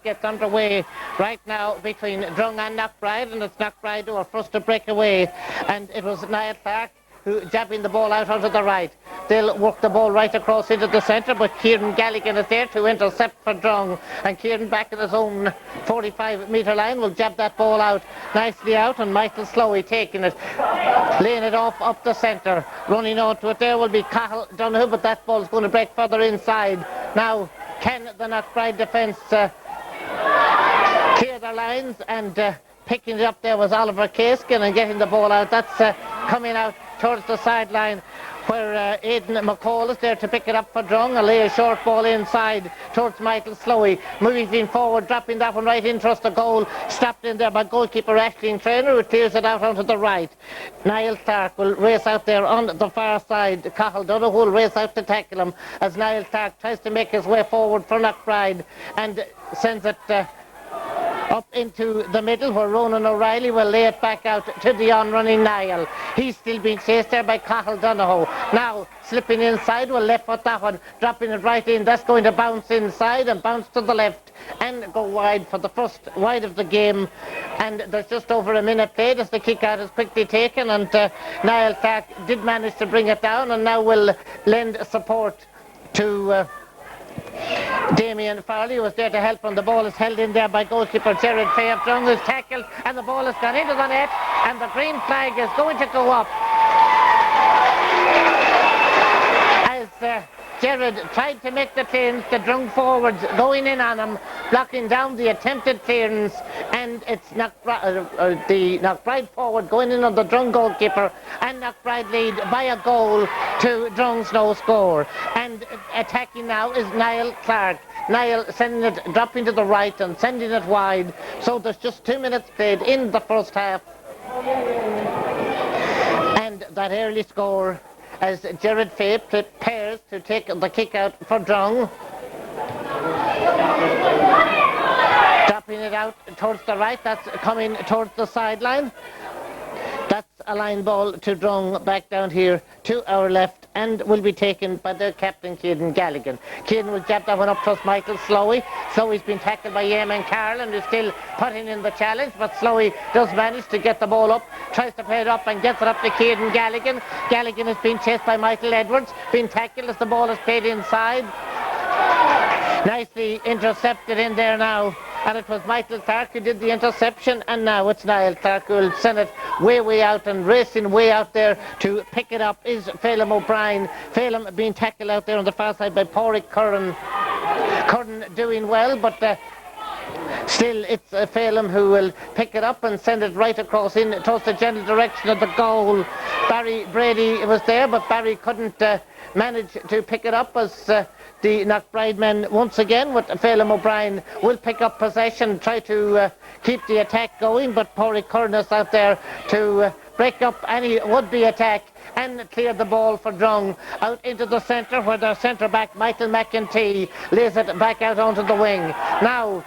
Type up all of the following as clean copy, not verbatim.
gets underway right now between Drung and Knockbride, and it's Knockbride who are first to break away, and it was Niall Clark who jabbing the ball out onto the right. They'll work the ball right across into the centre, but Kieran Galligan is there to intercept for Drung, and Kieran back in his own 45-metre line will jab that ball out nicely out, and Michael Slowey taking it, laying it off up the centre. Running on to it there will be Cahill Donoghue, but that ball's going to break further inside. Now can the Knockbride defence clear their lines, and picking it up there was Oliver Caskin and getting the ball out. That's coming out towards the sideline where Aidan McCall is there to pick it up for Drung and lay a short ball inside towards Michael Slowey. Moving forward, dropping that one right in towards the goal. Stopped in there by goalkeeper Aisling Traynor, who clears it out onto the right. Niall Clark will race out there on the far side. Cahill Donoghue will race out to tackle him as Niall Clark tries to make his way forward for Knockbride and sends it up into the middle where Ronan O'Reilly will lay it back out to the on-running Niall. He's still being chased there by Cahill Donoghue. Now slipping inside, will left foot that one, dropping it right in. That's going to bounce inside and bounce to the left and go wide for the first wide of the game. And there's just over a minute played as the kick out is quickly taken, and Niall Clark did manage to bring it down and now will lend support to Damien Farley, who was there to help, and the ball is held in there by goalkeeper Jared Fay of Drung, who's tackled, and the ball has gone into the net, and the green flag is going to go up as Jared tried to make the clearance. The Drung forwards going in on him, blocking down the attempted clearance, and it's the Knockbride forward going in on the Drung goalkeeper, and Knockbride lead by a goal to Drung's no score. And attacking now is Niall Clark. Niall sending it, dropping to the right and sending it wide. So there's just 2 minutes played in the first half, and that early score as Jared Fay prepares to take the kick out for Drung. Dropping it out towards the right, that's coming towards the sideline. That's a line ball to Drung back down here to our left, and will be taken by their captain Kieran Galligan. Kieran will jab that one up towards Michael Slowey. Slowey's been tackled by Eamon Carroll and is still putting in the challenge, but Slowey does manage to get the ball up, tries to play it up and gets it up to Kieran Galligan. Galligan has been chased by Michael Edwards, been tackled as the ball is played inside. Nicely intercepted in there now, and it was Michael Clark who did the interception, and now it's Niall Clark who will send it way out, and racing way out there to pick it up is Phelim O'Brien. Phelim being tackled out there on the far side by Pádraig Curran. Curran doing well, but still it's Phelim who will pick it up and send it right across in towards the general direction of the goal. Barry Brady was there, but Barry couldn't manage to pick it up as the Knockbride men once again with Phelim O'Brien will pick up possession, try to keep the attack going, but Pádraig Curran is out there to break up any would-be attack and clear the ball for Drung out into the centre, where their centre back Michael McEntee lays it back out onto the wing. Now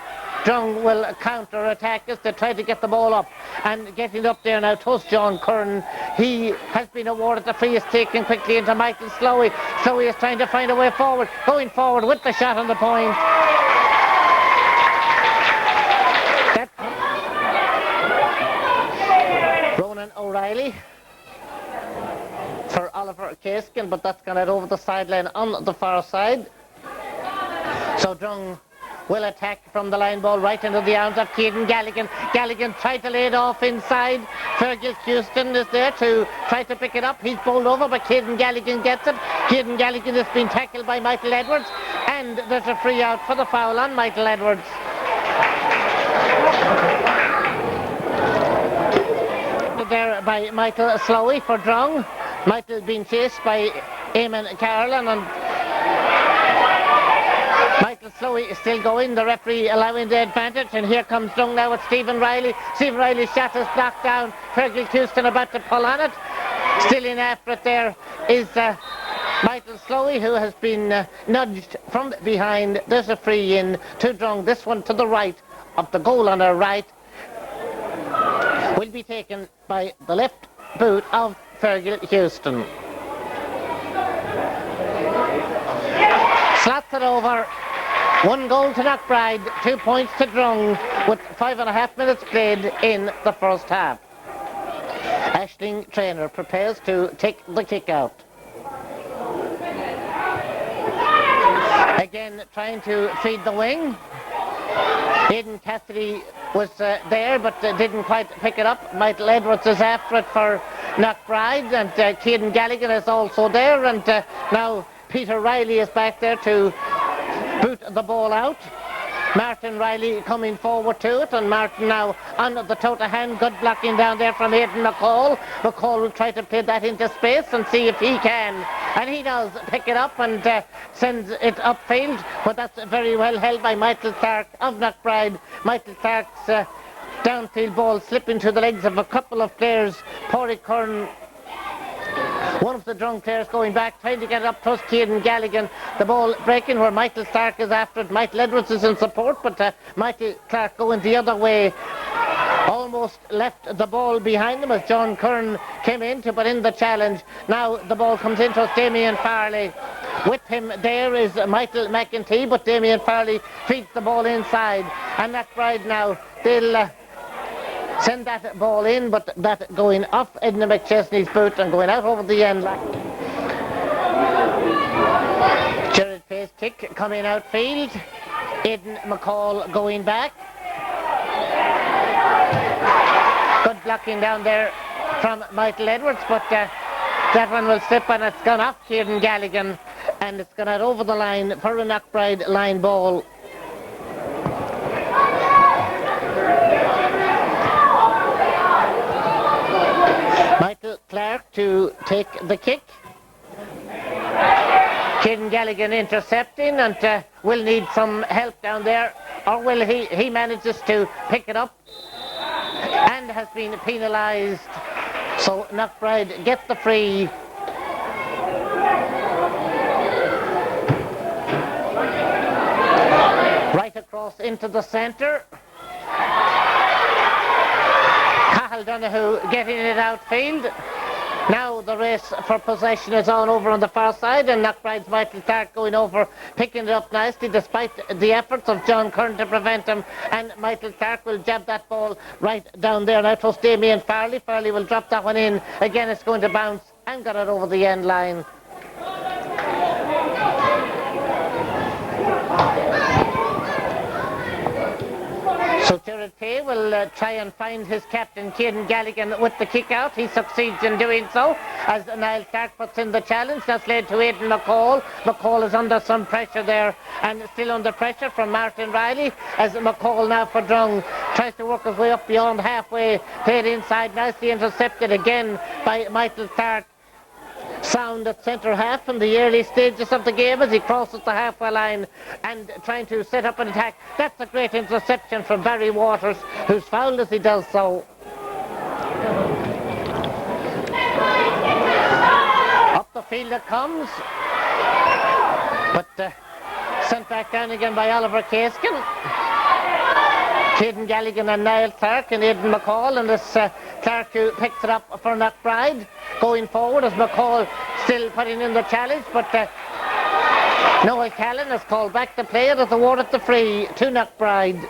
Drung will counter-attack as they try to get the ball up, and getting up there now towards John Curran. He has been awarded the free, is taken quickly into Michael Slowey. Slowey is trying to find a way forward, going forward with the shot on the point. Ronan O'Reilly for Oliver Caskin, but that's gone out over the sideline on the far side. So Drung will attack from the line ball right into the arms of Kieran Galligan. Galligan tried to lay it off inside. Fergal Houston is there to try to pick it up. He's bowled over, but Kieran Galligan gets it. Kieran Galligan has been tackled by Michael Edwards, and there's a free out for the foul on Michael Edwards. There by Michael Slowey for Drung. Michael being chased by Eamon Carroll, and Michael Slowey is still going, the referee allowing the advantage, and here comes Drung now with Stephen Riley. Stephen Riley's shot is blocked down. Fergal Houston about to pull on it. Still in after it there is Michael Slowey, who has been nudged from behind. There's a free in to Drung. This one to the right of the goal on our right will be taken by the left boot of Fergal Houston. Slots it over 1 goal to Knockbride, 2 points to Drung, with 5.5 minutes played in the first half. Aisling Traynor prepares to take the kick out. Again, trying to feed the wing. Aidan Cassidy was there, but didn't quite pick it up. Michael Edwards is after it for Knockbride, and Ciaran Galligan is also there, and now Peter Riley is back there to boot the ball out. Martin Riley coming forward to it, and Martin now on the total hand. Good blocking down there from Aidan McCall. McCall will try to play that into space and see if he can, and he does pick it up and sends it upfield, but that's very well held by Michael Clark of Knockbride. Michael Clark's downfield ball slipping to the legs of a couple of players. Pádraig Curran, one of the Drung players, going back, trying to get it up towards Ciaran Galligan. The ball breaking where Michael Clark is after it. Michael Edwards is in support, but Michael Clark going the other way. Almost left the ball behind them as John Curran came in to put in the challenge. Now the ball comes in towards Damien Farley. With him there is Michael McEntee, but Damien Farley feeds the ball inside. And Knockbride now, they'll send that ball in, but that going off Edna McChesney's boot and going out over the end line. Jared Pace kick coming outfield. Aidan McCall going back. Good blocking down there from Michael Edwards, but that one will slip and it's gone off Ciaran Galligan, and it's gone out over the line for a Knockbride line ball. Michael Clark to take the kick. Ciaran Galligan intercepting, and will need some help down there, or will he manages to pick it up and has been penalised. So Knockbride get the free. Right across into the centre. Cathal Donoghue getting it outfield. Now the race for possession is on over on the far side, and Knockbride's Michael Clark going over, picking it up nicely despite the efforts of John Curran to prevent him, and Michael Clark will jab that ball right down there. Now towards Damien Farley. Farley will drop that one in. Again it's going to bounce and got it over the end line. So Jared Pay will try and find his captain Ciaran Galligan with the kick out. He succeeds in doing so as Niall Clark puts in the challenge. That's led to Aidan McCall. McCall is under some pressure there, and still under pressure from Martin Riley as McCall now for Drung tries to work his way up beyond halfway. Played inside, nicely intercepted again by Michael Clark. Sound at centre half in the early stages of the game as he crosses the halfway line and trying to set up an attack. That's a great interception from Barry Waters, who's fouled as he does so. Up the field it comes, but sent back down again by Oliver Caskin. Ciaran Galligan and Niall Clark and Aidan McCall, and this Clark who picks it up for Knockbride. Going forward as McCall still putting in the challenge, but Noel Callan has called back the play and has awarded the free to Knockbride.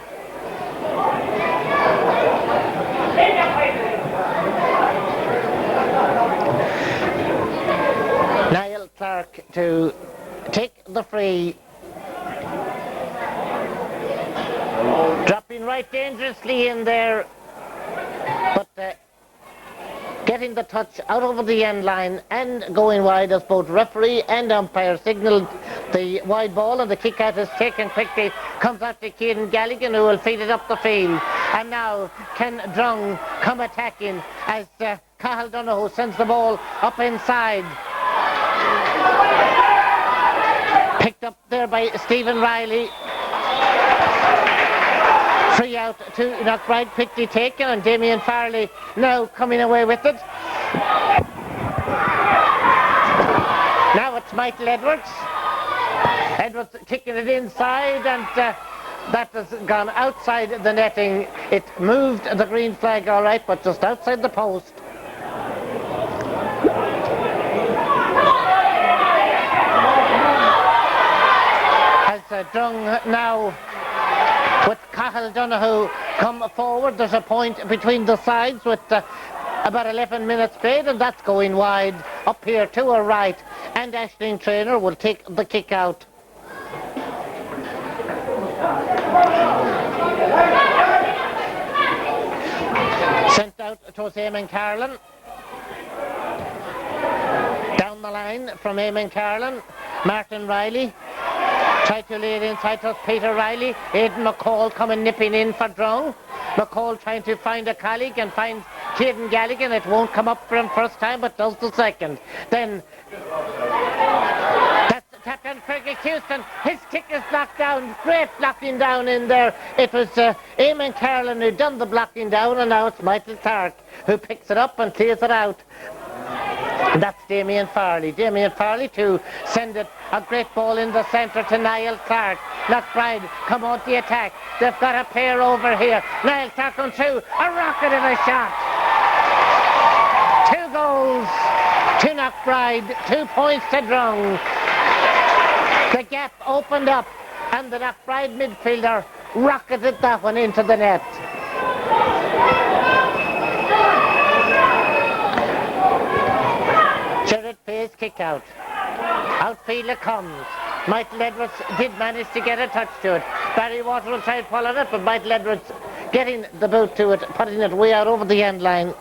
Niall Clark to take the free. Dropping right dangerously in there, but getting the touch out over the end line and going wide as both referee and umpire signalled the wide ball, and the kick out is taken quickly. Comes out to Ciaran Galligan, who will feed it up the field. And now can Drung come attacking as Cathal Donoghue sends the ball up inside. Picked up there by Stephen Riley. Free out to Knockbride, quickly taken, and Damien Farley now coming away with it. Now it's Michael Edwards. Edwards kicking it inside, and that has gone outside the netting. It moved the green flag all right, but just outside the post. As Drung now with Cahill Donoghue come forward. There's a point between the sides with about 11 minutes played, and that's going wide up here to her right, and Aisling Traynor will take the kick out. Sent out towards Eamon Carlin. Down the line from Eamon Carlin, Martin Riley tried to lay it inside to Peter Riley. Aidan McCall coming nipping in for Drung. McCall trying to find a colleague and finds Caden Galligan. It won't come up for him first time, but does the second. Then that's tapped on Fergie Houston. His kick is knocked down. Great blocking down in there. It was Eamon Carlin who done the blocking down, and now it's Michael Clark who picks it up and clears it out. And that's Damien Farley. Damien Farley to send it a great ball in the centre to Niall Clark. Knockbride come on the attack. They've got a pair over here. Niall Clark on through. A rocket of a shot. 2 goals to Knockbride. 2 points to Drung. The gap opened up and the Knockbride midfielder rocketed that one into the net. Jared Fay's kick out. Outfield it comes. Michael Edwards did manage to get a touch to it. Barry Water will try and pull on it, but Michael Edwards getting the boot to it, putting it way out over the end line.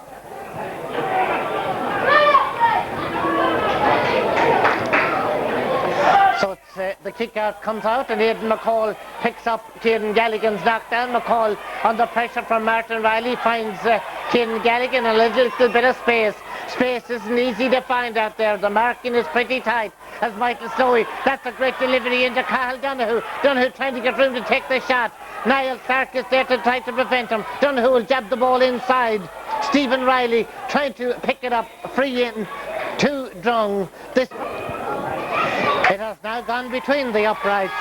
So it's, the kick out comes out, and Aidan McCall picks up Caden Galligan's knockdown. McCall under pressure from Martin Riley finds Caden Galligan a little bit of space. Space isn't easy to find out there. The marking is pretty tight as Michael Slowey. That's a great delivery into Cahill Donoghue. Donoghue trying to get room to take the shot. Niall Clark is there to try to prevent him. Donoghue will jab the ball inside. Stephen Riley trying to pick it up. Free in to Drung. It has now gone between the uprights,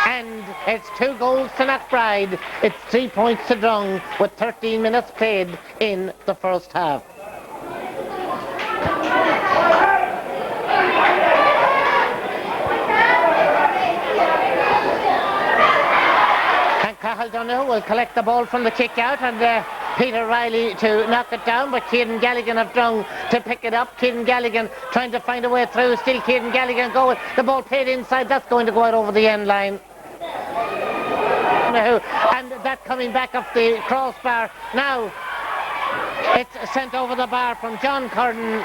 and it's 2 goals to Knockbride. It's 3 points to Drung with 13 minutes played in the first half. And Cahill Donoghue will collect the ball from the kick out, and Peter Riley to knock it down, but Caden Galligan of Drung to pick it up. Caden Galligan trying to find a way through. Still Caden Galligan going. The ball played inside. That's going to go out over the end line. And that coming back up the crossbar. Now it's sent over the bar from John Curran.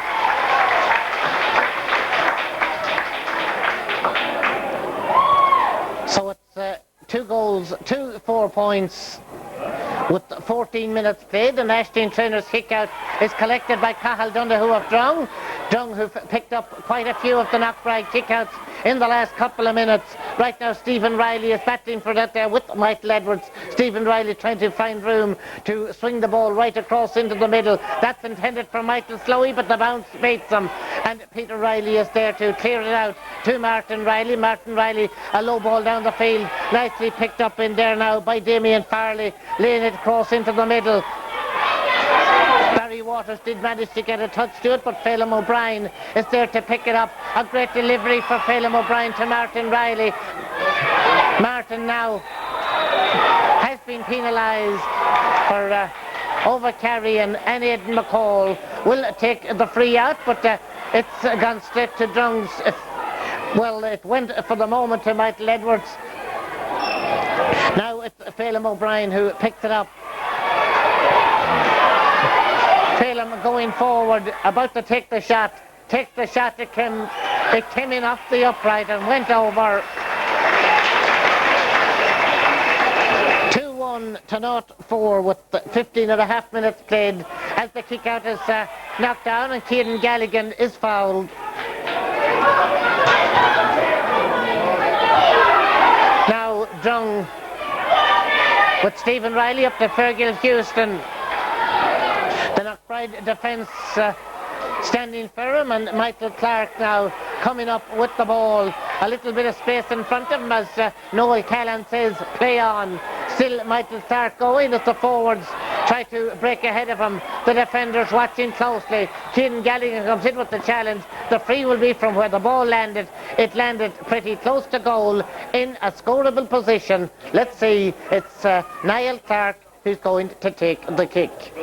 So it's 2 goals, 4 points. With 14 minutes played, the Aisling Trainor's kick out is collected by Cahill Donoghue of Drung. Drung who picked up quite a few of the Knockbride kick-outs in the last couple of minutes. Right now Stephen Riley is battling for that there with Michael Edwards. Stephen Riley trying to find room to swing the ball right across into the middle. That's intended for Michael Slowey, but the bounce baits him. And Peter Riley is there to clear it out to Martin Riley. Martin Riley, a low ball down the field. Nicely picked up in there now by Damien Farley, laying it across into the middle. Barry Waters did manage to get a touch to it, but Phelim O'Brien is there to pick it up. A great delivery for Phelim O'Brien to Martin Riley. Martin now has been penalised for over-carrying, and Aidan McCall will take the free out, but it's gone straight to Drung's. Well, it went for the moment to Michael Edwards. Now it's Phelim O'Brien who picked it up. Phelim going forward, about to take the shot. Take the shot, it came in off the upright and went over. 2-1 to 0-4 with 15 and a half minutes played as the kick out is knocked down and Caden Galligan is fouled. Now Drung with Stephen Riley up to Fergal Houston. The Knockbride defence standing firm, and Michael Clark now coming up with the ball. A little bit of space in front of him as Noel Callan says, play on. Still Michael Clark going as the forwards try to break ahead of him. The defenders watching closely. Ciaran Gallagher comes in with the challenge. The free will be from where the ball landed. It landed pretty close to goal in a scoreable position. Let's see, it's Niall Clark who's going to take the kick.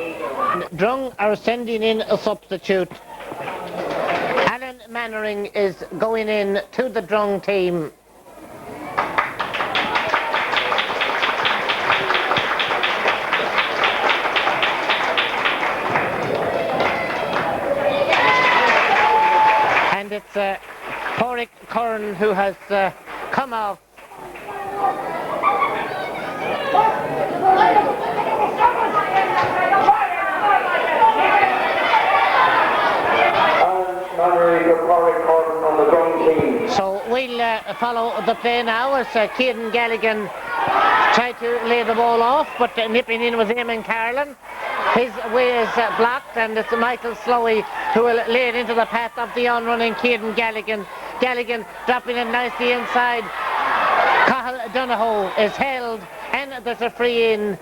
Drung are sending in a substitute. Alan Mannering is going in to the Drung team. And it's Pádraig Curran who has come off. So we'll follow the play now as Ciaran Gallagher tried to lay the ball off, but nipping in was Eamon Carlin. His way is blocked, and it's Michael Slowey who will lay it into the path of the on-running Ciaran Gallagher. Gallagher dropping it nicely inside. Cathal Donoghue is held, and there's a free in.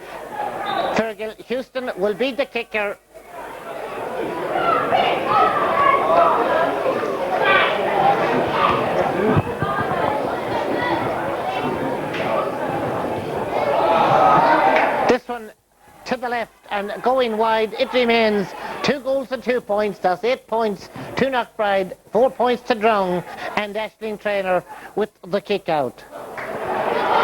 Fergal Houston will be the kicker. This one to the left and going wide. It remains 2 goals and 2 points. That's 8 points to Knockbride, 4 points to Drung, and Aisling Traynor with the kick out.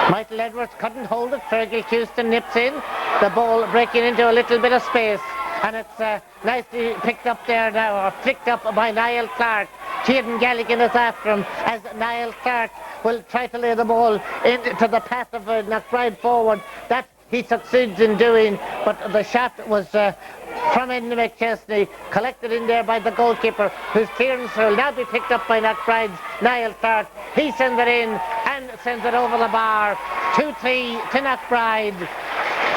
Michael Edwards couldn't hold it. Fergal Houston nips in. The ball breaking into a little bit of space, and it's nicely picked up there now, or flicked up by Niall Clark. Ciaran Gallagher is after him as Niall Clark will try to lay the ball into the path of Knockbride forward. That he succeeds in doing, but the shot was from Enda McChesney, collected in there by the goalkeeper, whose clearance will now be picked up by Knockbride's Niall Clark. He sends it in and sends it over the bar. 2-3 to Knockbride,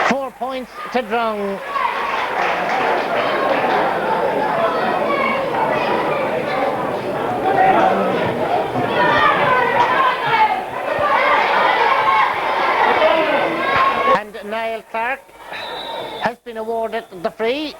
4 points to Drung. And Niall Clark has been awarded the free.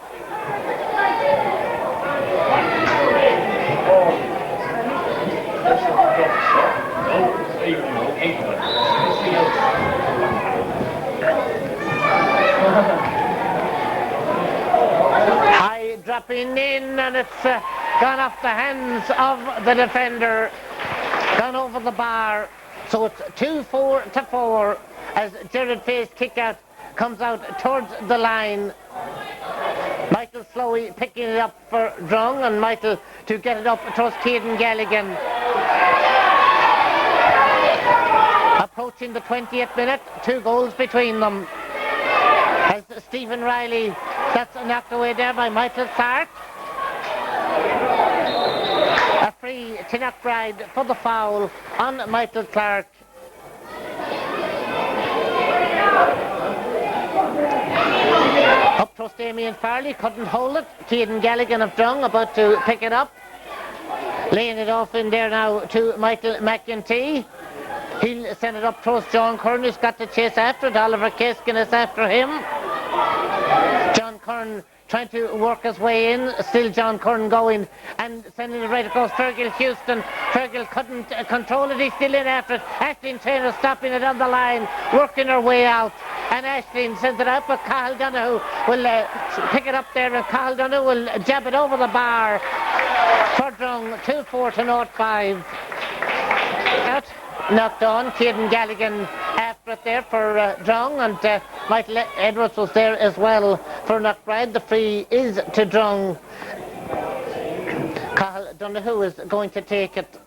High dropping in, and it's gone off the hands of the defender, gone over the bar. So it's 2-4 to 4 as Gerard Fay's kick out comes out towards the line. Michael Slowey picking it up for Drung, and Michael to get it up towards Ciaran Gallagher. Approaching the 20th minute, 2 goals between them. As Stephen Riley, that's knocked away there by Michael Clark. A free to Knockbride for the foul on Michael Clark. Up to Damien Farley, couldn't hold it. Ciaran Gallagher of Drung about to pick it up. Laying it off in there now to Michael McEntee. He'll send it up towards John Curran, who's got to chase after it. Oliver Keskin is after him. John Curran trying to work his way in. Still John Curran going and sending it right across Fergal Houston. Fergal couldn't control it. He's still in after it. Aisling Traynor stopping it on the line, working her way out. And Aisling sends it out, but Cathal Donoghue will pick it up there, and Cathal Donoghue will jab it over the bar for Drung. 2-4 to 0-5. Out. Knocked on. Ciaran Gallagher after it there for Drung, and Michael Edwards was there as well for Knockbride. The free is to Drung. Cathal Donoghue is going to take it.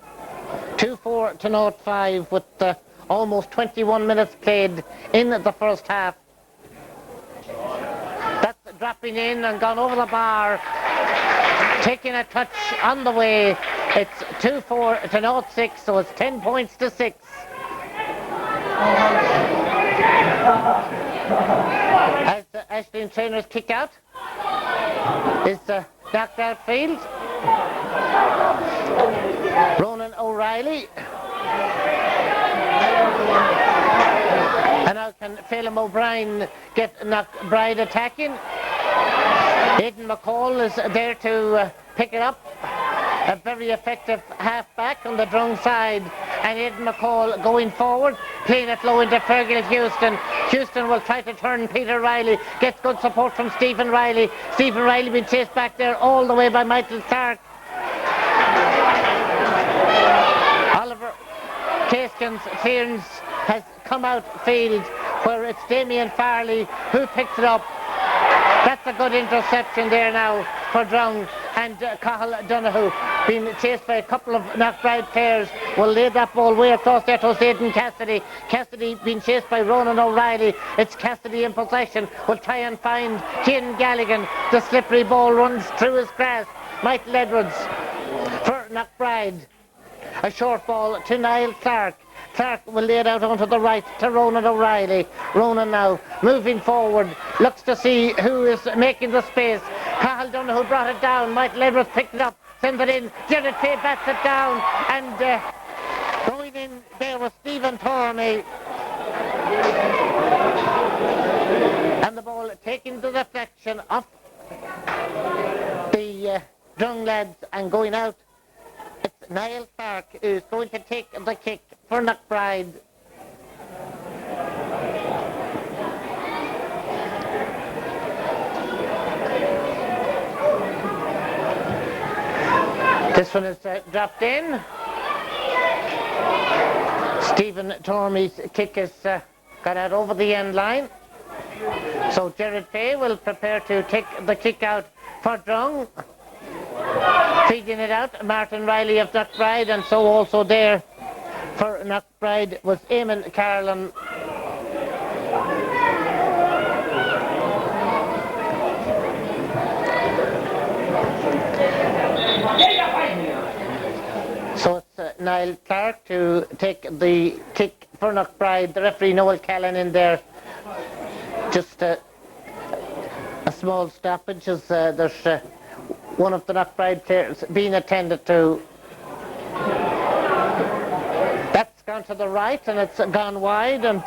2-4 to 0-5 with almost 21 minutes played in the first half. That's dropping in and gone over the bar. Taking a touch on the way. It's 2-4 to 0-6, so it's 10 points to 6. As Aisling Traynor's kick out is knocked outfield. Ronan O'Reilly And now can Phelim O'Brien get Knockbride attacking? Aidan McCall is there to pick it up. A very effective half-back on the Drung side. And Aidan McCall going forward, playing it low into Fergal Houston. Houston will try to turn Peter Riley, gets good support from Stephen Riley. Stephen Riley being chased back there all the way by Michael Stark. Oliver Caskins Fearns has come out field where it's Damien Farley who picks it up. That's a good interception there now for Drung, and Cathal Donoghue being chased by a couple of Knockbride players will lay that ball way across there to Aidan Cassidy. Cassidy being chased by Ronan O'Reilly. It's Cassidy in possession, will try and find Cian Galligan. The slippery ball runs through his grasp. Michael Edwards for Knockbride. A short ball to Niall Clark. Clark will lay it out onto the right to Ronan O'Reilly. Ronan now moving forward, looks to see who is making the space. Cathal Donoghue brought it down. Michael Edwards picked it up, sends it in. Jared Fay bats it down, and going in there was Stephen Tormey. And the ball taking the deflection off the Drung lads and going out. It's Niall Clark who's going to take the kick for Knockbride. This one is dropped in. Stephen Tormey's kick has got out over the end line. So Jared Fay will prepare to take the kick out for Drung. Feeding it out, Martin Riley of Knockbride, and so also there for Knockbride was Eamon Carlin. So it's Niall Clark to take the kick for Knockbride. The referee Noel Callan in there. Just a small stoppage as there's one of the Knockbride players being attended to. That's gone to the right and it's gone wide, and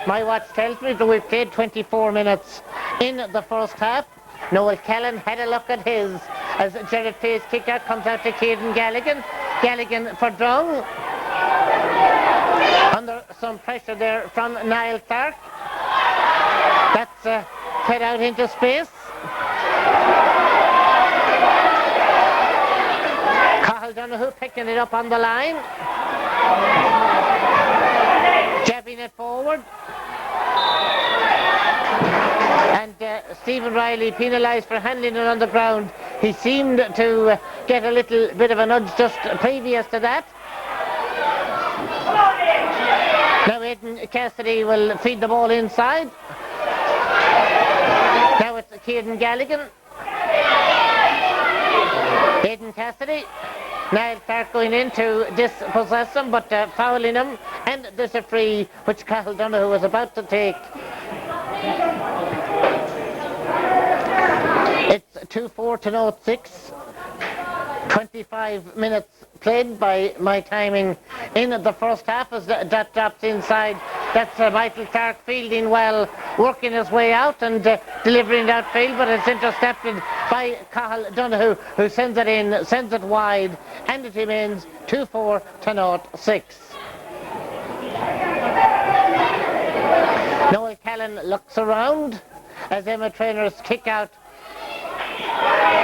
my watch tells me that we've played 24 minutes in the first half. Noel Callan had a look at his as Jared Fay's kick out comes out to Caden Galligan. Galligan for Drung. Under some pressure there from Niall Clark. That's fed out into space. Cathal Donoghue picking it up on the line. Jabbing it forward. And Stephen Riley penalised for handling it on the ground. He seemed to get a little bit of a nudge just previous to that. Now Aidan Cassidy will feed the ball inside. Now it's Caden Galligan. Aidan Cassidy. Niall Clark going in to dispossess him, but fouling him. And there's a free which Cathal Donoghue was about to take. It's 2-4 to 0-6. 25 minutes played by my timing in the first half as that drops inside. That's Michael Clark fielding well, working his way out and delivering that field, but it's intercepted by Cathal Donoghue, who sends it in, sends it wide, and it remains 2-4 to 0-6. Noel Callan looks around as Emma Trainor's kick out.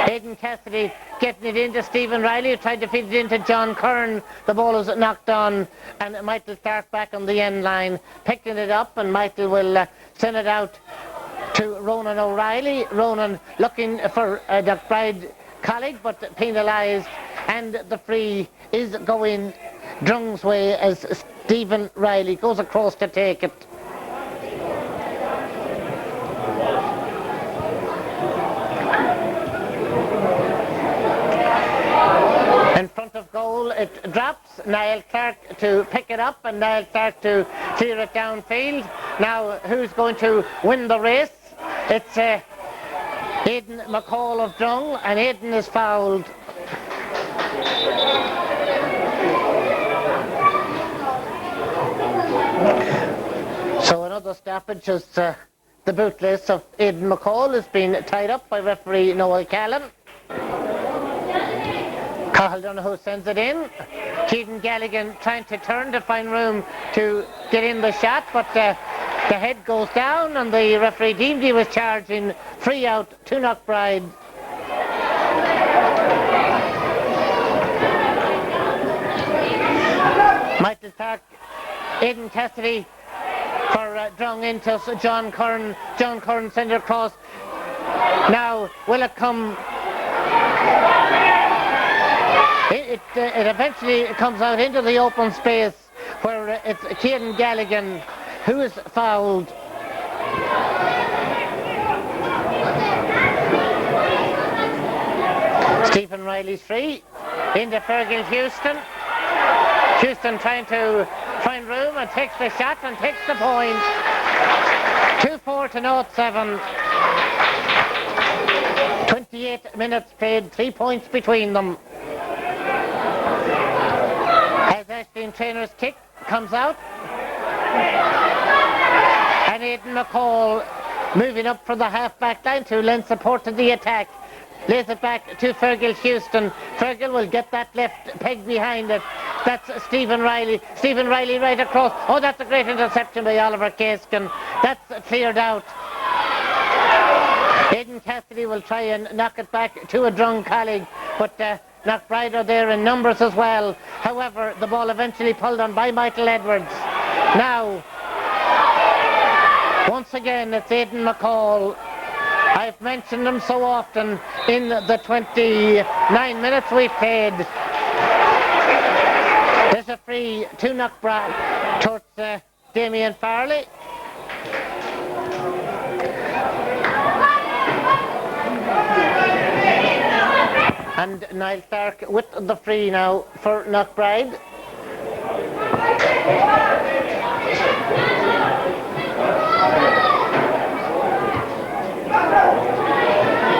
Aidan Cassidy getting it into Stephen Riley, tried to feed it into John Kern. The ball is knocked on, and Michael Clark back on the end line, picking it up, and Michael will send it out to Ronan O'Reilly. Ronan looking for a Knockbride colleague, but penalised, and the free is going Drung's way as Stephen Riley goes across to take it. In front of goal it drops. Niall Clark to pick it up and Niall Clark to clear it downfield. Now who's going to win the race? It's Aidan McCall of Drung, and Aidan is fouled. So another stoppage as the bootlace of Aidan McCall has been tied up by referee Noel Callan. Cahill Donoghue sends it in. Keaton Galligan trying to turn to find room to get in the shot, but the head goes down and the referee deemed he was charging. Free out to Knockbride. Michael Clark, Aidan Cassidy for Drung into John Curran. John Curran sends it across. Now will it come? It eventually comes out into the open space where it's Keaton Galligan who is fouled. Stephen Riley's free into Fergal Houston. Houston trying to find room and takes the shot and takes the point. 2-4 to 0-7. 28 minutes played, 3 points between them. As Ashton Trainer's kick comes out. And Aidan McCall moving up from the half-back line to lend support to the attack. Lays it back to Fergal Houston. Fergal will get that left peg behind it. That's Stephen Riley. Stephen Riley right across. Oh, that's a great interception by Oliver Caskin. That's cleared out. Aidan Cassidy will try and knock it back to a Drung colleague, but Knockbride are there in numbers as well. However, the ball eventually pulled on by Michael Edwards. Now, once again, it's Aidan McCall. I've mentioned him so often in the 29 minutes we've played. There's a free to Knockbride towards Damien Farley. And Niall Clark with the free now for Knockbride.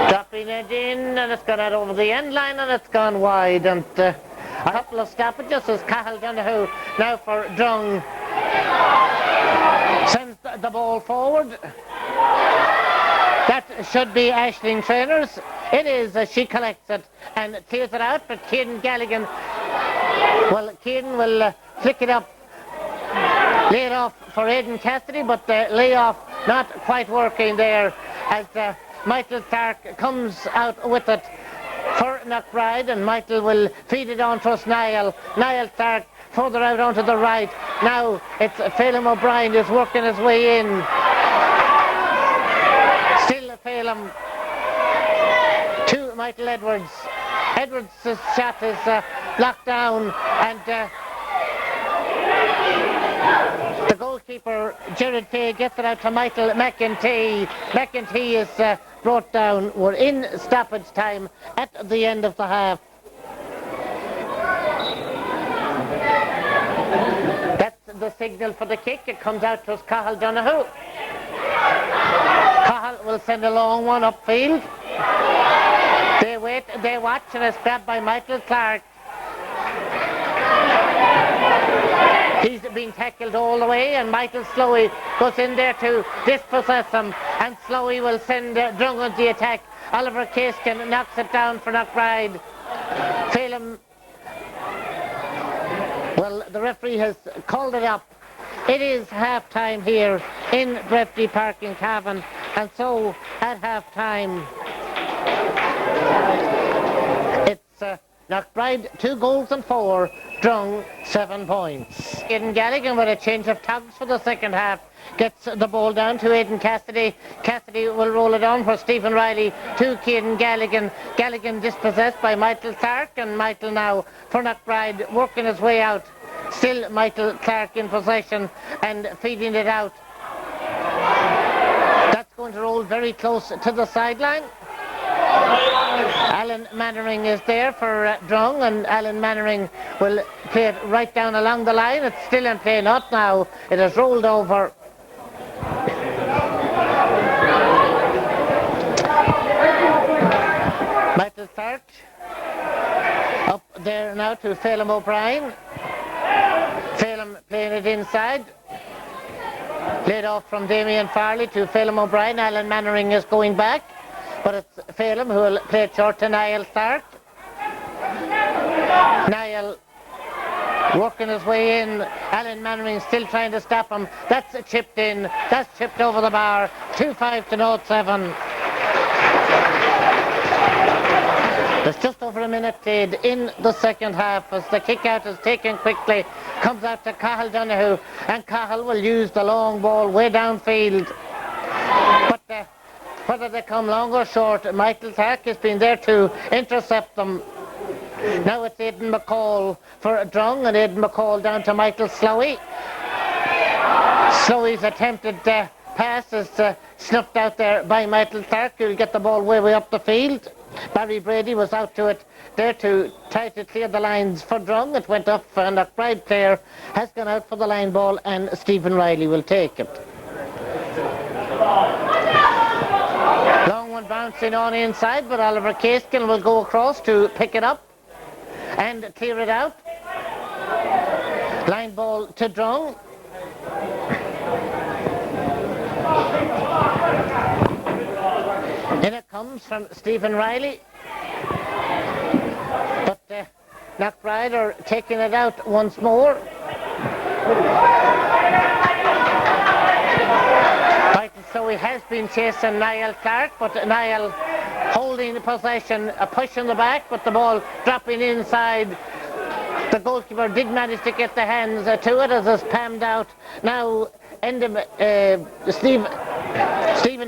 Dropping it in, and it's gone out over the end line, and it's gone wide. And a couple of stoppages as Cahill Donoghue now for Drung sends the ball forward. That should be Aisling Trainer's. It is as she collects it and clears it out, but Keaton Galligan, well, Keaton will flick it up, lay it off for Aidan Cassidy, but the layoff not quite working there as Michael Clark comes out with it for Knockbride, and Michael will feed it on to us Niall. Niall Clark further out onto the right. Now it's Phelim O'Brien who's working his way in. Still Phelim to Michael Edwards. Edwards' shot is blocked down, and the goalkeeper Gerard Fay gets it out to Michael McEntee. McEntee is brought down. We're in stoppage time at the end of the half. That's the signal for the kick. It comes out to us Cahill Donoghue. Cahill will send a long one upfield. They wait, they watch, and it's grabbed by Michael Clark. He's been tackled all the way, and Michael Slowey goes in there to dispossess him, and Slowey will send Drung on the attack. Oliver Caskin knocks it down for Knockbride. Phelim, well, the referee has called it up. It is half-time here in Breffni Park in Cavan, and so at half-time it's Knockbride 2 goals and 4, Drung 7 points. Aidan Galligan with a change of tugs for the second half gets the ball down to Aidan Cassidy. Cassidy will roll it on for Stephen Riley to Aidan Galligan. Galligan dispossessed by Michael Clark, and Michael now for Knockbride working his way out. Still Michael Clark in possession and feeding it out. That's going to roll very close to the sideline. Alan Mannering is there for Drung, and Alan Mannering will play it right down along the line. It's still in play, not now. It has rolled over. Michael Clark up there now to Phelim O'Brien. Phelim playing it inside. Laid off from Damien Farley to Phelim O'Brien. Alan Mannering is going back, but it's Phelim who will play it short to Niall Clark. Niall working his way in. Alan Mannering still trying to stop him. That's chipped in. That's chipped over the bar. 2-5 to 7. There's just over a minute played in the second half as the kick out is taken quickly. Comes out to Cahill Donoghue, and Cahill will use the long ball way downfield. But whether they come long or short, Michael Clark has been there to intercept them. Now it's Aidan McCall for Drung, and Aidan McCall down to Michael Slowey. Slowey's attempted pass is snuffed out there by Michael Clark, who'll get the ball way up the field. Barry Brady was out to it there to try to clear the lines for Drung. It went up, and a Knockbride player has gone out for the line ball, and Stephen Riley will take it. Long one bouncing on inside, but Oliver Caskin will go across to pick it up and clear it out. Line ball to Drung. In it comes from Stephen Riley, but Knockbride are taking it out once more. So he has been chasing Niall Clark, but Niall holding the possession, a push in the back, but the ball dropping inside. The goalkeeper did manage to get the hands to it as it's pammed out. Now Stephen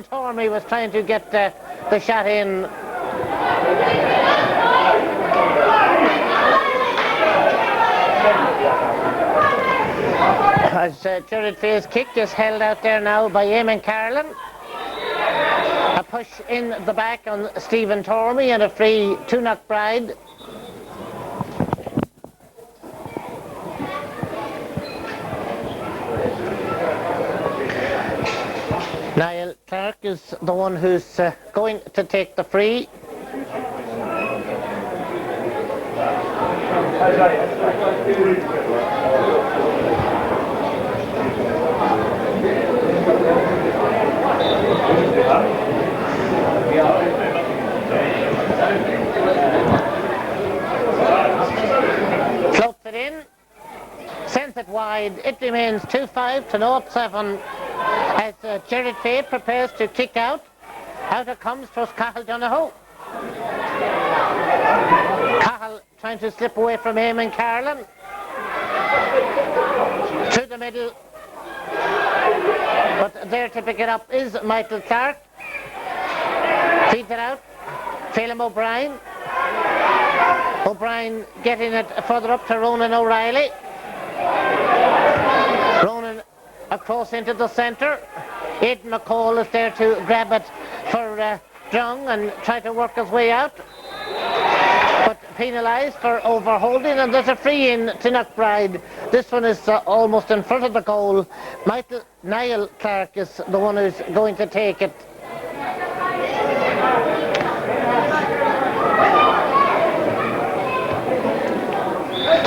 Tormey was trying to get the shot in. As Jared Fay's kick is held out there now by Eamon Carlin. A push in the back on Stephen Tormey and a free to Knockbride. Niall Clark is the one who's going to take the free. Floats it in, sends it wide. It remains 2-5 to 7 as Jared Fay prepares to kick out. Out it comes for Cahill Donoghue. Cahill trying to slip away from Eamon Carlin. To the middle. But there to pick it up is Michael Clark. Feeds it out. Phelim O'Brien. O'Brien getting it further up to Roinn O'Reilly. Roinn across into the centre. Aidan McCall is there to grab it for Drung and try to work his way out. But penalised for overholding, and there's a free in to Knockbride. This one is almost in front of the goal. Niall Clark is the one who's going to take it.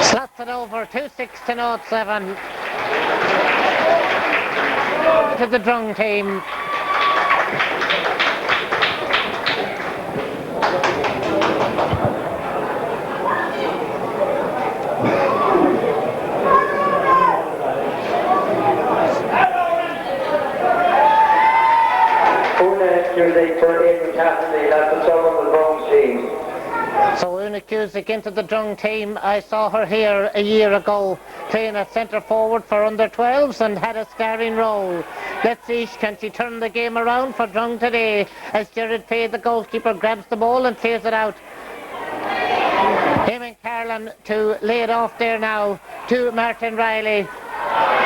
Slots it over, 2-6 to 7 to the Drung team. So Una Cusick into the Drung team. I saw her here a year ago playing at centre forward for under 12s and had a starring role. Let's see, can she turn the game around for Drung today as Jared Fay, the goalkeeper, grabs the ball and clears it out. Eamon Carlin to lay it off there now to Martin Riley.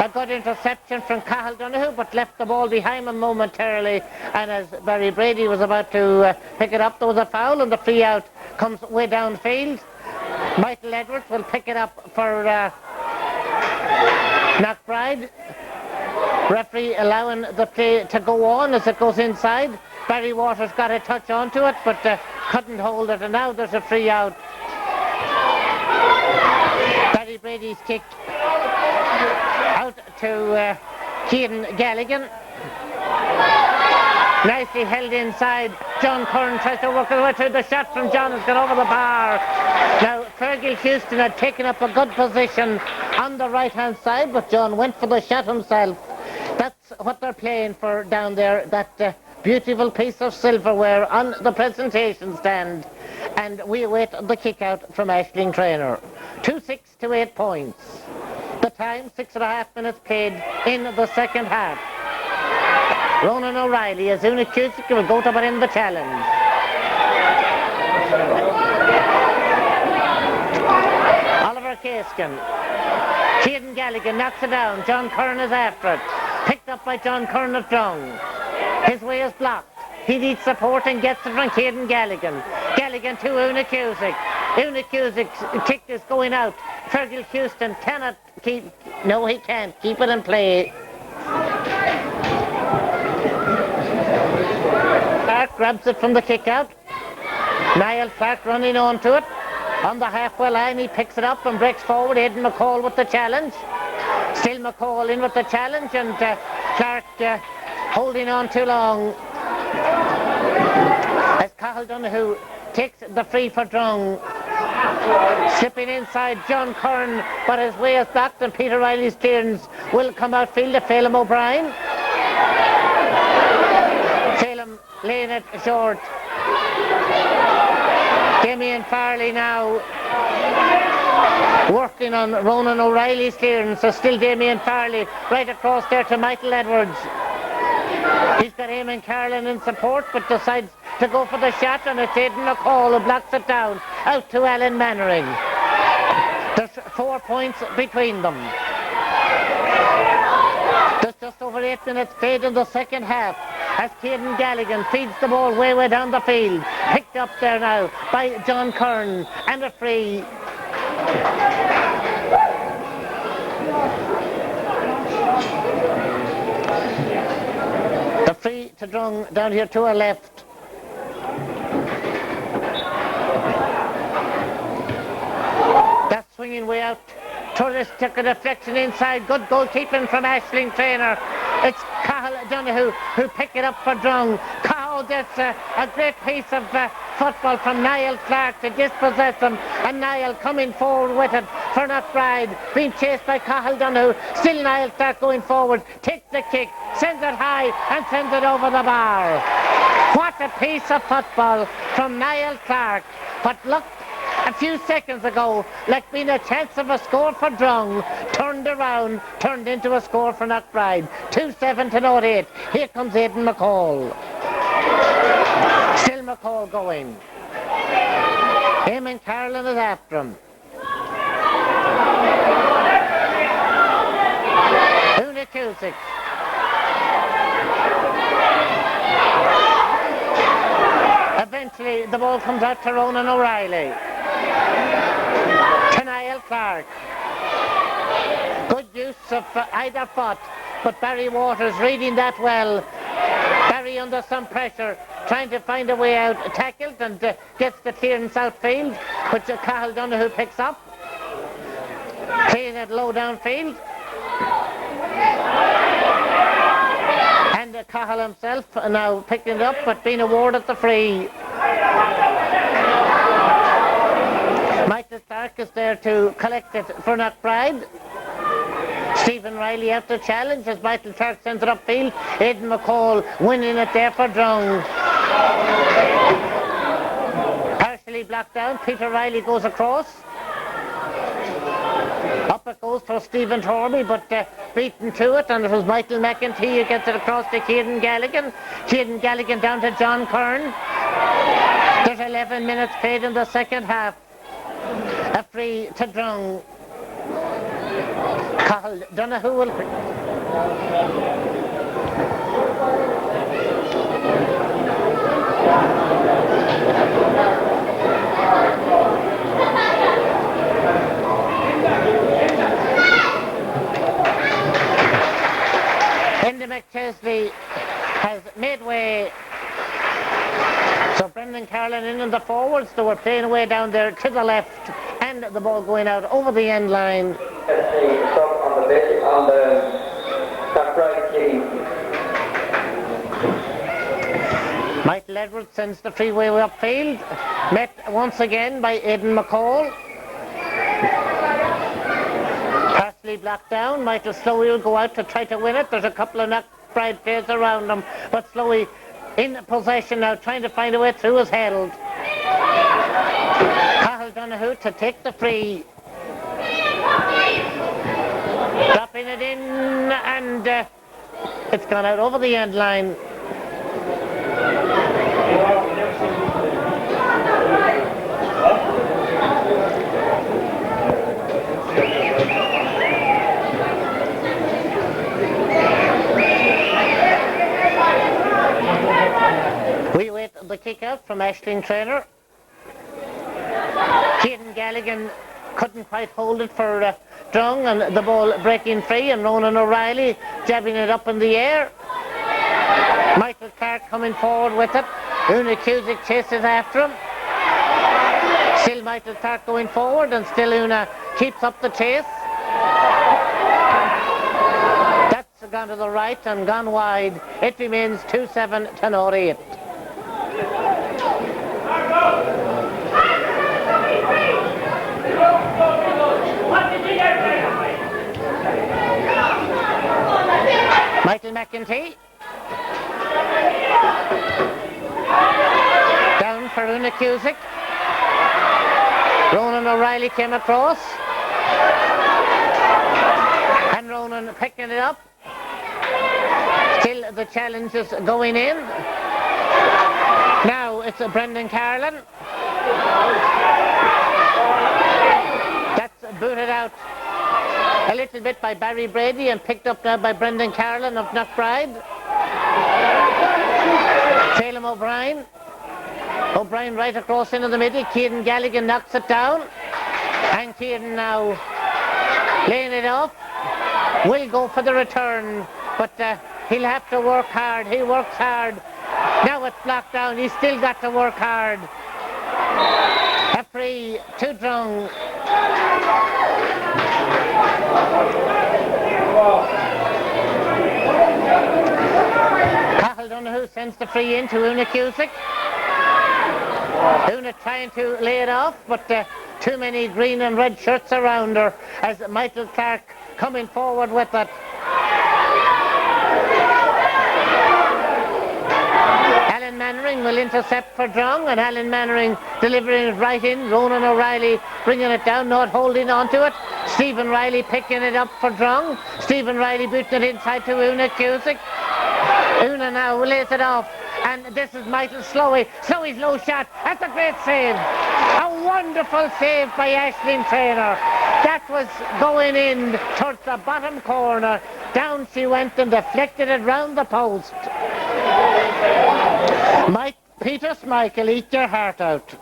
A good interception from Cahill Donoghue, but left the ball behind him momentarily, and as Barry Brady was about to pick it up, there was a foul, and the free out comes way downfield. Michael Edwards will pick it up for Knockbride. Referee allowing the play to go on as it goes inside. Barry Waters got a touch onto it, but couldn't hold it, and now there's a free out. Barry Brady's kick out to Ciaran Galligan. Nicely held inside. John Curran tries to work his way through. The shot from John has gone over the bar. Now Fergal Houston had taken up a good position on the right hand side, but John went for the shot himself. That's what they're playing for down there, that beautiful piece of silverware on the presentation stand. And we await the kick out from Aisling Traynor. 2-6 to 8 points. The time, 6.5 minutes played in the second half. Ronan O'Reilly, as Una Cusick will go to win the challenge. Oliver Caskin. Ciaran Galligan knocks it down. John Curran is after it. Picked up by John Curran of Drung. His way is blocked. He needs support and gets it from Ciaran Galligan. Galligan to Una Cusick. Una Cusick's kick is going out. Fergal Houston cannot keep... No, he can't. Keep it in play. Clark grabs it from the kick out. Niall Clark running on to it. On the halfway line, he picks it up and breaks forward. Aidan McCall with the challenge. Still McCall in with the challenge, and Clark holding on too long. As Cathal Donoghue takes the free for Drung. Slipping inside John Curran, but his way is blocked, and Peter Riley's clearance will come outfield to Phelim O'Brien. Phelim laying it short. Damien Farley now working on Ronan O'Reilly's clearance. So still Damien Farley right across there to Michael Edwards. He's got Eamon Carlin in support, but decides to go for the shot, and it's Aidan McCall who blocks it down out to Alan Mannering. There's 4 points between them. There's just over 8 minutes played in the second half as Ciaran Galligan feeds the ball way down the field. Picked up there now by John Curran, and a free. The free to Drung down here to our left. That's swinging way out. Torres took a deflection inside. Good goalkeeping from Aisling Traynor. It's Cathal Donoghue who picked it up for Drung. Cathal gets a great piece of football from Niall Clark to dispossess him, and Niall coming forward with it for Knockbride, being chased by Cathal Donoghue. Still Niall Clark going forward, takes the kick, sends it high and sends it over the bar. What a piece of football from Niall Clark. But look, a few seconds ago, like being a chance of a score for Drung, turned around, turned into a score for Knockbride. 2-7 to 8. Here comes Aidan McCall. Still McCall going. Eamon Carlin is after him. Una Cusick. Eventually the ball comes out to Ronan O'Reilly. To Niall Clark. Good use of either foot, but Barry Waters reading that well. Barry under some pressure, trying to find a way out, tackled and gets the clearance outfield, which Cathal Donoghue picks up. Playing it low downfield. And Cathal himself now picking it up, but being awarded the free. Michael Clark is there to collect it for Knockbride. Stephen Riley after challenge as Michael Clark sends it upfield. Aidan McCall winning it there for Drung. Partially blocked down. Peter Riley goes across. Up it goes for Stephen Torby, but beaten to it, and it was Michael McEntee who gets it across to Ciaran Galligan. Ciaran Galligan down to John Curran. There's 11 minutes played in the second half. A free to Drung. Cathal Donoghue will... Enda McChesley has made way. So Brendan Carlin in the forwards, they were playing away down there to the left, and the ball going out over the end line. On the Knockbride Michael Edwards sends the freeway upfield, met once again by Aidan McCall. Partially blocked down. Michael Slowey will go out to try to win it. There's a couple of Knockbride players around him, but Slowey in possession now, trying to find a way through, is held. Cathal Donoghue to take the free. Dropping it in, and it's gone out over the end line. We wait the kick out from Aisling Traynor. Ciaran Galligan couldn't quite hold it for Drung, and the ball breaking free, and Ronan O'Reilly jabbing it up in the air. Michael Clark coming forward with it. Una Cusick chases after him. Still Michael Clark going forward, and still Una keeps up the chase. That's gone to the right and gone wide. It remains 2-7 to 0-8. Michael McEntee. Down for Una Cusick. Ronan O'Reilly came across. And Ronan picking it up. Still the challenge is going in. Now it's Brendan Carlin. That's booted out a little bit by Barry Brady and picked up now by Brendan Carlin of Knockbride. Phelim O'Brien. O'Brien right across into the middle. Ciaran Galligan knocks it down. And Ciaran now laying it off. Will go for the return, but he'll have to work hard. He works hard. Now it's blocked down. He's still got to work hard. A free to Drung. Cathal Donoghue sends the free in to Una Cusick. Una trying to lay it off, but too many green and red shirts around her as Michael Clark coming forward with it. Alan Mannering will intercept for Drung, and Alan Mannering delivering it right in. Ronan O'Reilly bringing it down, not holding on to it. Stephen Riley picking it up for Drung. Stephen Riley booting it inside to Una Cusick. Una now lays it off, and this is Michael Slowey. Slowey's low shot. That's a great save. A wonderful save by Aisling Traynor. That was going in towards the bottom corner. Down she went and deflected it round the post. Peter Schmeichel, eat your heart out.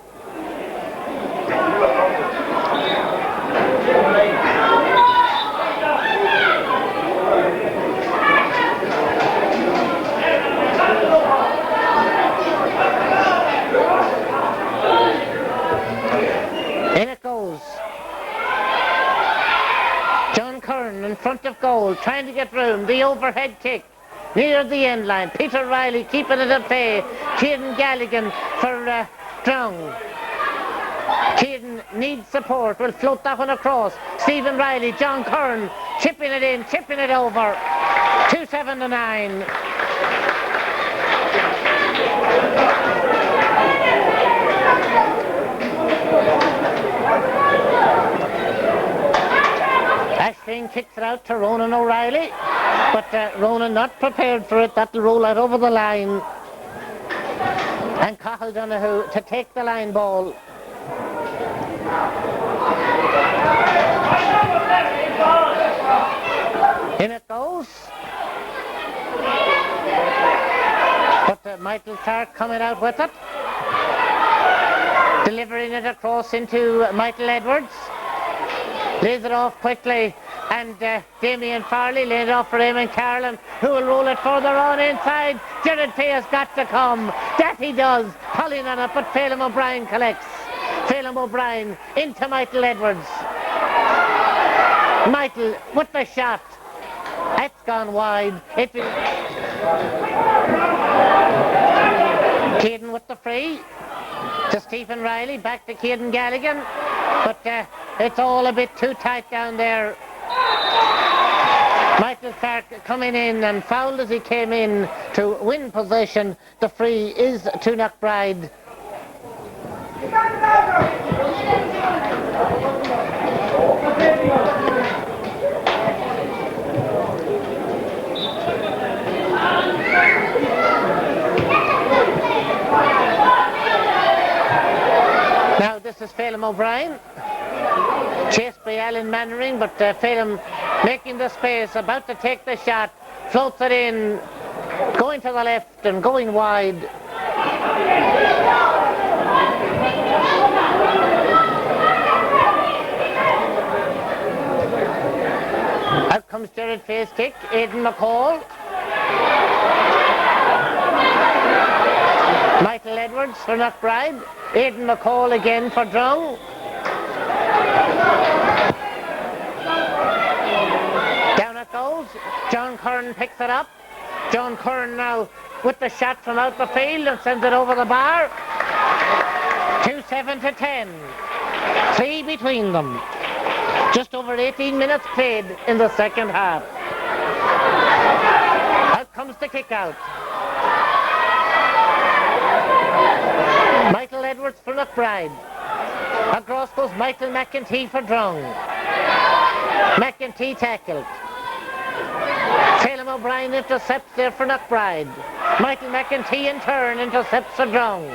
In it goes. John Curran in front of goal, trying to get room. The overhead kick near the end line. Peter Riley keeping it at bay. Ciaran Galligan for Drung. Ciaran needs support. Will float that one across. Stephen Riley, John Curran chipping it in, chipping it over. 2-7 to 9. Aisling kicks it out to Ronan O'Reilly, but Ronan not prepared for it. That'll roll out over the line. And Cathal Donoghue to take the line ball. In it goes. But Michael Clark coming out with it. Delivering it across into Michael Edwards. Lays it off quickly, and Damien Farley laid it off for Eamon Carlin, who will roll it further on inside. Jared Fay has got to come. That he does. Pulling on it, but Phelim O'Brien collects. Phelim O'Brien into Michael Edwards. Michael with the shot. It's gone wide. Caden with the free to Stephen Riley, back to Caden Galligan, but it's all a bit too tight down there. Michael Clark coming in and fouled as he came in to win possession. The free is to Knockbride. Now this is Phelim O'Brien, chased by Alan Mannering, but Phelim making the space, about to take the shot, floats it in, going to the left and going wide. Out comes Jared Fay's kick, Aidan McCall. Michael Edwards for Knockbride, Aidan McCall again for Drung. Down it goes, John Curran picks it up. John Curran now with the shot from out the field and sends it over the bar. 2-7 to 10. 3 between them. Just over 18 minutes played in the second half. Out comes the kick out. Michael Edwards for Knockbride. Across goes Michael McEntee for Drung. McEntee tackled. Phelim O'Brien intercepts there for Knockbride. Michael McEntee in turn intercepts for Drung.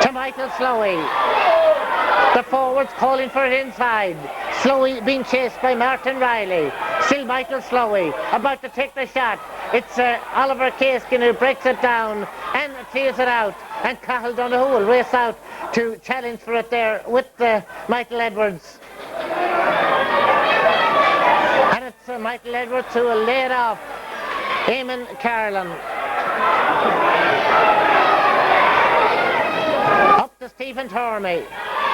To Michael Slowey. The forwards calling for it inside. Slowey being chased by Martin Riley. Still Michael Slowey about to take the shot. It's Oliver Caiskin who breaks it down and clears it out. And Cathal Donoghue will race out to challenge for it there with Michael Edwards. And it's Michael Edwards who will lay it off Eamon Carlin. Up to Stephen Tormey.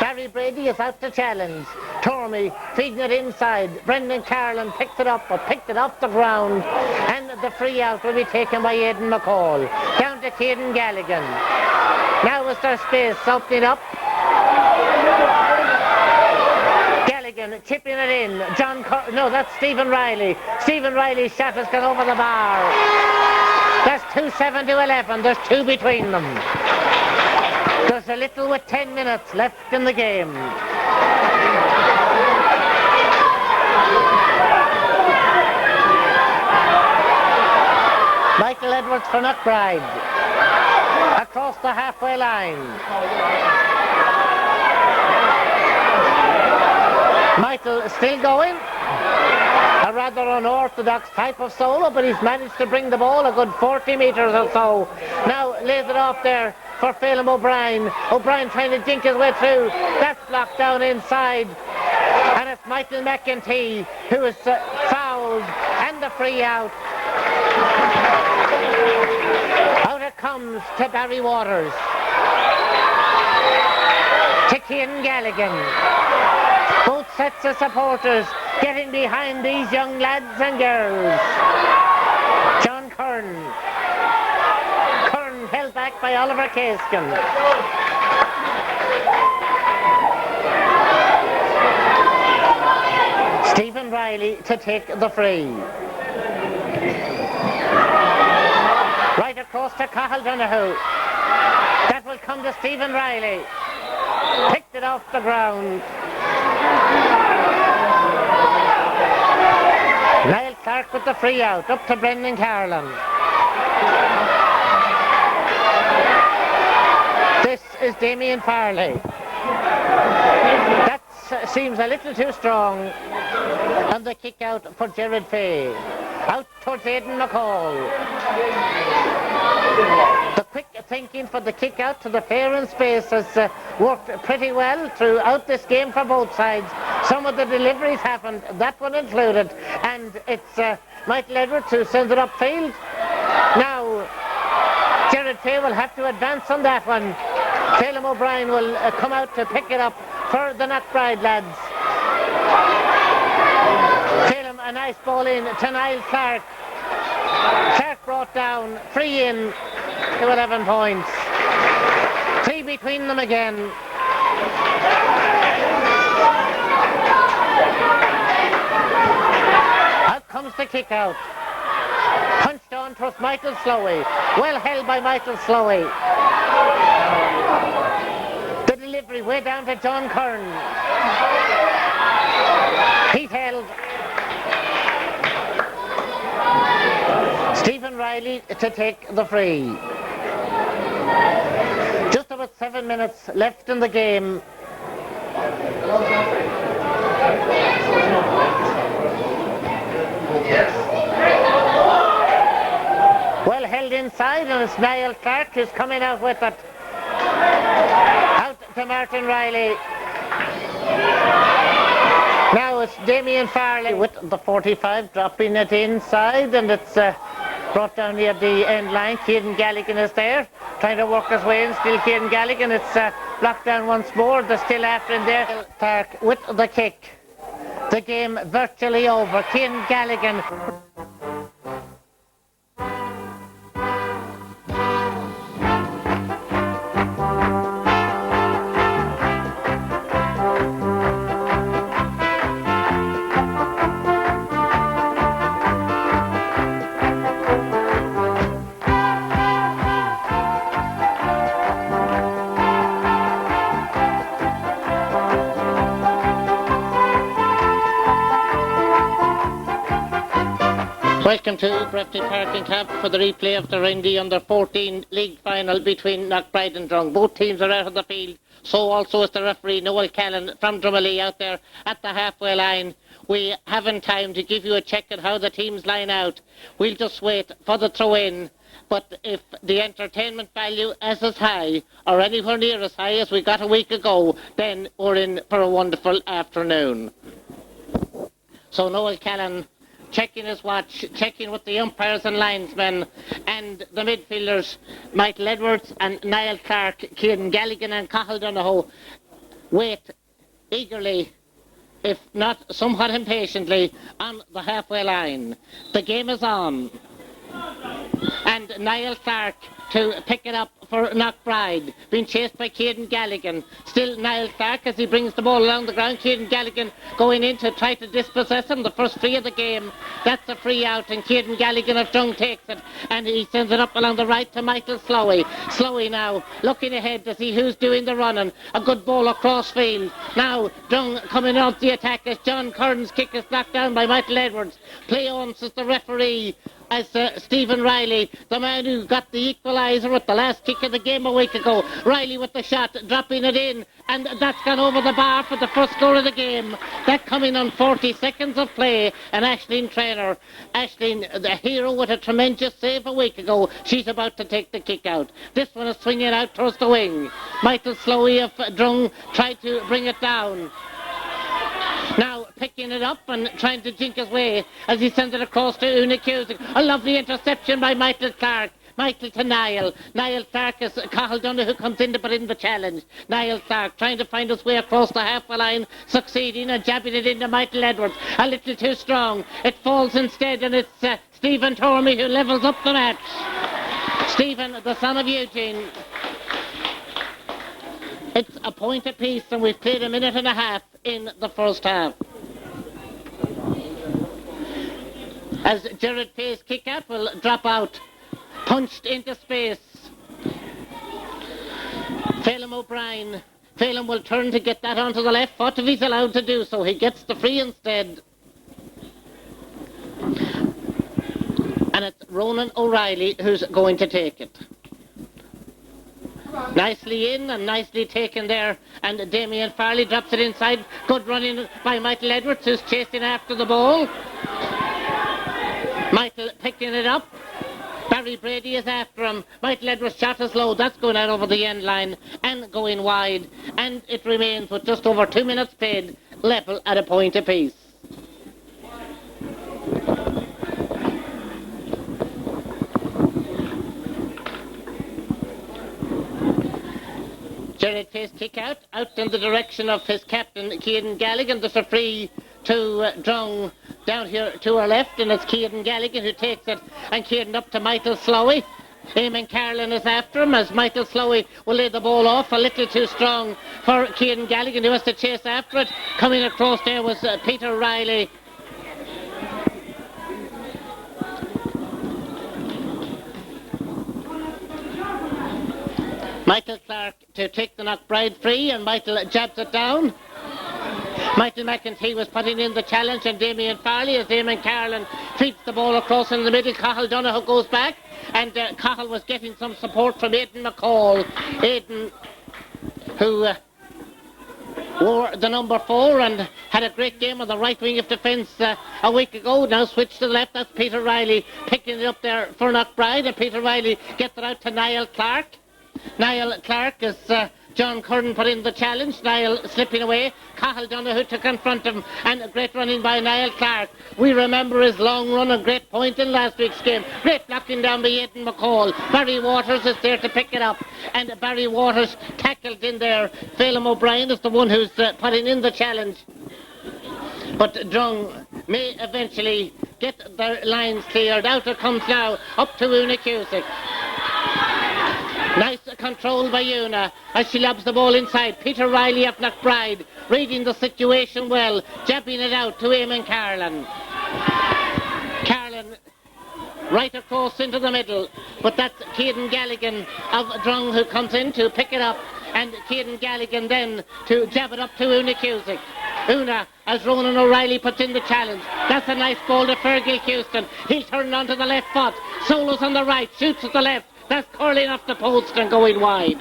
Barry Brady is out to challenge. Tormey feeding it inside. Brendan Carlin picked it up, but picked it off the ground. And the free out will be taken by Aidan McCall. Down to Caden Galligan. Now is there space opening up. Galligan chipping it in. No, that's Stephen Riley. Stephen Riley's shot has gone over the bar. That's 2-7 to 11. There's 2 between them. There's a little with 10 minutes left in the game. Michael Edwards for Knockbride. Across the halfway line. Michael still going. A rather unorthodox type of solo, but he's managed to bring the ball a good 40 metres or so. Now lays it off there for Phelim O'Brien. O'Brien trying to dink his way through. That's blocked down inside. And it's Michael McEntee who is fouled and the free out. Out it comes to Barry Waters. To Cian Galligan. Both sets of supporters getting behind these young lads and girls. John Curran. Curran held back by Oliver Caiskin. Stephen Riley to take the free. Right across to Cathal Donoghue. That will come to Stephen Riley. Picked it off the ground. Niall Clark with the free out, up to Brendan Carlin. This is Damien Farley. That seems a little too strong. And the kick out for Jared Fay. Out towards Aidan McCall. The quick thinking for the kick out to the fair and space has worked pretty well throughout this game for both sides. Some of the deliveries happened, that one included, and it's Michael Edwards who sends it upfield. Now Jared Fay will have to advance on that one. Phelim O'Brien will come out to pick it up for the Knockbride lads. Phelim, a nice ball in to Niall Clark. Clark brought down, free in. to 11 points. 3 between them again. Out comes the kick out. Punched on towards Michael Slowey. Well held by Michael Slowey. The delivery way down to John Kern. He's held. Stephen Riley to take the free. Just about 7 minutes left in the game. Well held inside, and it's Niall Clark who's coming out with it. Out to Martin Riley. Now it's Damien Farley with the 45 dropping it inside, and it's brought down near the end line. Ciaran Galligan is there, trying to work his way in. Still Ciaran Galligan. It's blocked down once more. They're still after him there. Clark with the kick. The game virtually over. Ciaran Galligan. Welcome to Breffni Parking Camp for the replay of the Rindy Under-14 League Final between Knockbride and Drung. Both teams are out of the field, so also is the referee Noel Callan from Drumalee out there at the halfway line. We haven't time to give you a check on how the teams line out. We'll just wait for the throw-in. But if the entertainment value is as high, or anywhere near as high as we got a week ago, then we're in for a wonderful afternoon. So Noel Callan checking his watch, checking with the umpires and linesmen, and the midfielders, Michael Edwards and Niall Clark, Ciaran Galligan and Cathal Donohoe, wait eagerly, if not somewhat impatiently, on the halfway line. The game is on. And Niall Clark to pick it up for Knockbride, being chased by Ciaran Galligan. Still Niall Clark as he brings the ball along the ground. Ciaran Galligan going in to try to dispossess him. The first free of the game. That's a free out, and Ciaran Galligan of Drung takes it, and he sends it up along the right to Michael Slowey. Slowey now looking ahead to see who's doing the running. A good ball across field. Now Drung coming out the attack as John Kern's kick is knocked down by Michael Edwards. Play on, says the referee, as Stephen Riley, the man who got the equaliser with the last kick of the game a week ago. Riley with the shot, dropping it in, and that's gone over the bar for the first score of the game. That coming on 40 seconds of play, and Aisling Traynor, Aisling, the hero with a tremendous save a week ago, she's about to take the kick out. This one is swinging out towards the wing. Michael Slowey of Drung tried to bring it down. Now picking it up and trying to jink his way as he sends it across to Una Cusick. A lovely interception by Michael Clark. Michael to Niall. Niall Clark is Cathal Donohoe who comes in to put in the challenge. Niall Clark trying to find his way across the halfway line, succeeding and jabbing it into Michael Edwards. A little too strong. It falls instead, and it's Stephen Tormey who levels up the match. Stephen, the son of Eugene. It's a point apiece, and we've played a minute and a half in the first half. As Gerard Pay's kick out will drop out, punched into space. Phelim O'Brien. Phelim will turn to get that onto the left foot if he's allowed to do so. He gets the free instead. And it's Ronan O'Reilly who's going to take it. Nicely in and nicely taken there, and Damien Farley drops it inside. Good running by Michael Edwards, who's chasing after the ball. Michael picking it up. Barry Brady is after him. Michael Edwards' shot is low. That's going out over the end line and going wide, and it remains with just over 2 minutes played, level at a point apiece. Gerard Pay's kick out in the direction of his captain, Ciaran Galligan. There's a free to Drung down here to our left, and it's Ciaran Galligan who takes it, and Ciaran up to Michael Slowey. Eamon Carlin is after him as Michael Slowey will lay the ball off a little too strong for Cian Galligan, who has to chase after it. Coming across there was Peter Riley. Michael Clark to take the Knockbride free, and Michael jabs it down. Michael McEntee was putting in the challenge, and Damien Farley as Eamon Carlin feeds the ball across in the middle. Cathal Donoghue goes back, and Cathal was getting some support from Aidan McCall. Aidan, who wore the number 4 and had a great game on the right wing of defence a week ago, now switched to the left. That's Peter Riley picking it up there for Knockbride, and Peter Riley gets it out to Niall Clark. Niall Clark is John Curran put in the challenge. Niall slipping away. Cathal Donoghue to confront him, and a great running by Niall Clark. We remember his long run and great point in last week's game. Great blocking down by Aidan McCall. Barry Waters is there to pick it up, and Barry Waters tackled in there. Phelim O'Brien is the one who's putting in the challenge. But Drung may eventually get their lines cleared. Out it comes now, up to Una Cusick. Nice control by Una as she lobs the ball inside. Peter Riley of Knockbride reading the situation well, jabbing it out to Eamon Carlin. Carlin right across into the middle, but that's Cian Galligan of Drung who comes in to pick it up, and Cian Galligan then to jab it up to Una Cusick. Una, as Ronan O'Reilly puts in the challenge. That's a nice ball to Fergal Houston. He'll turn onto the left foot. Solos on the right, shoots at the left. That's curling off the post and going wide.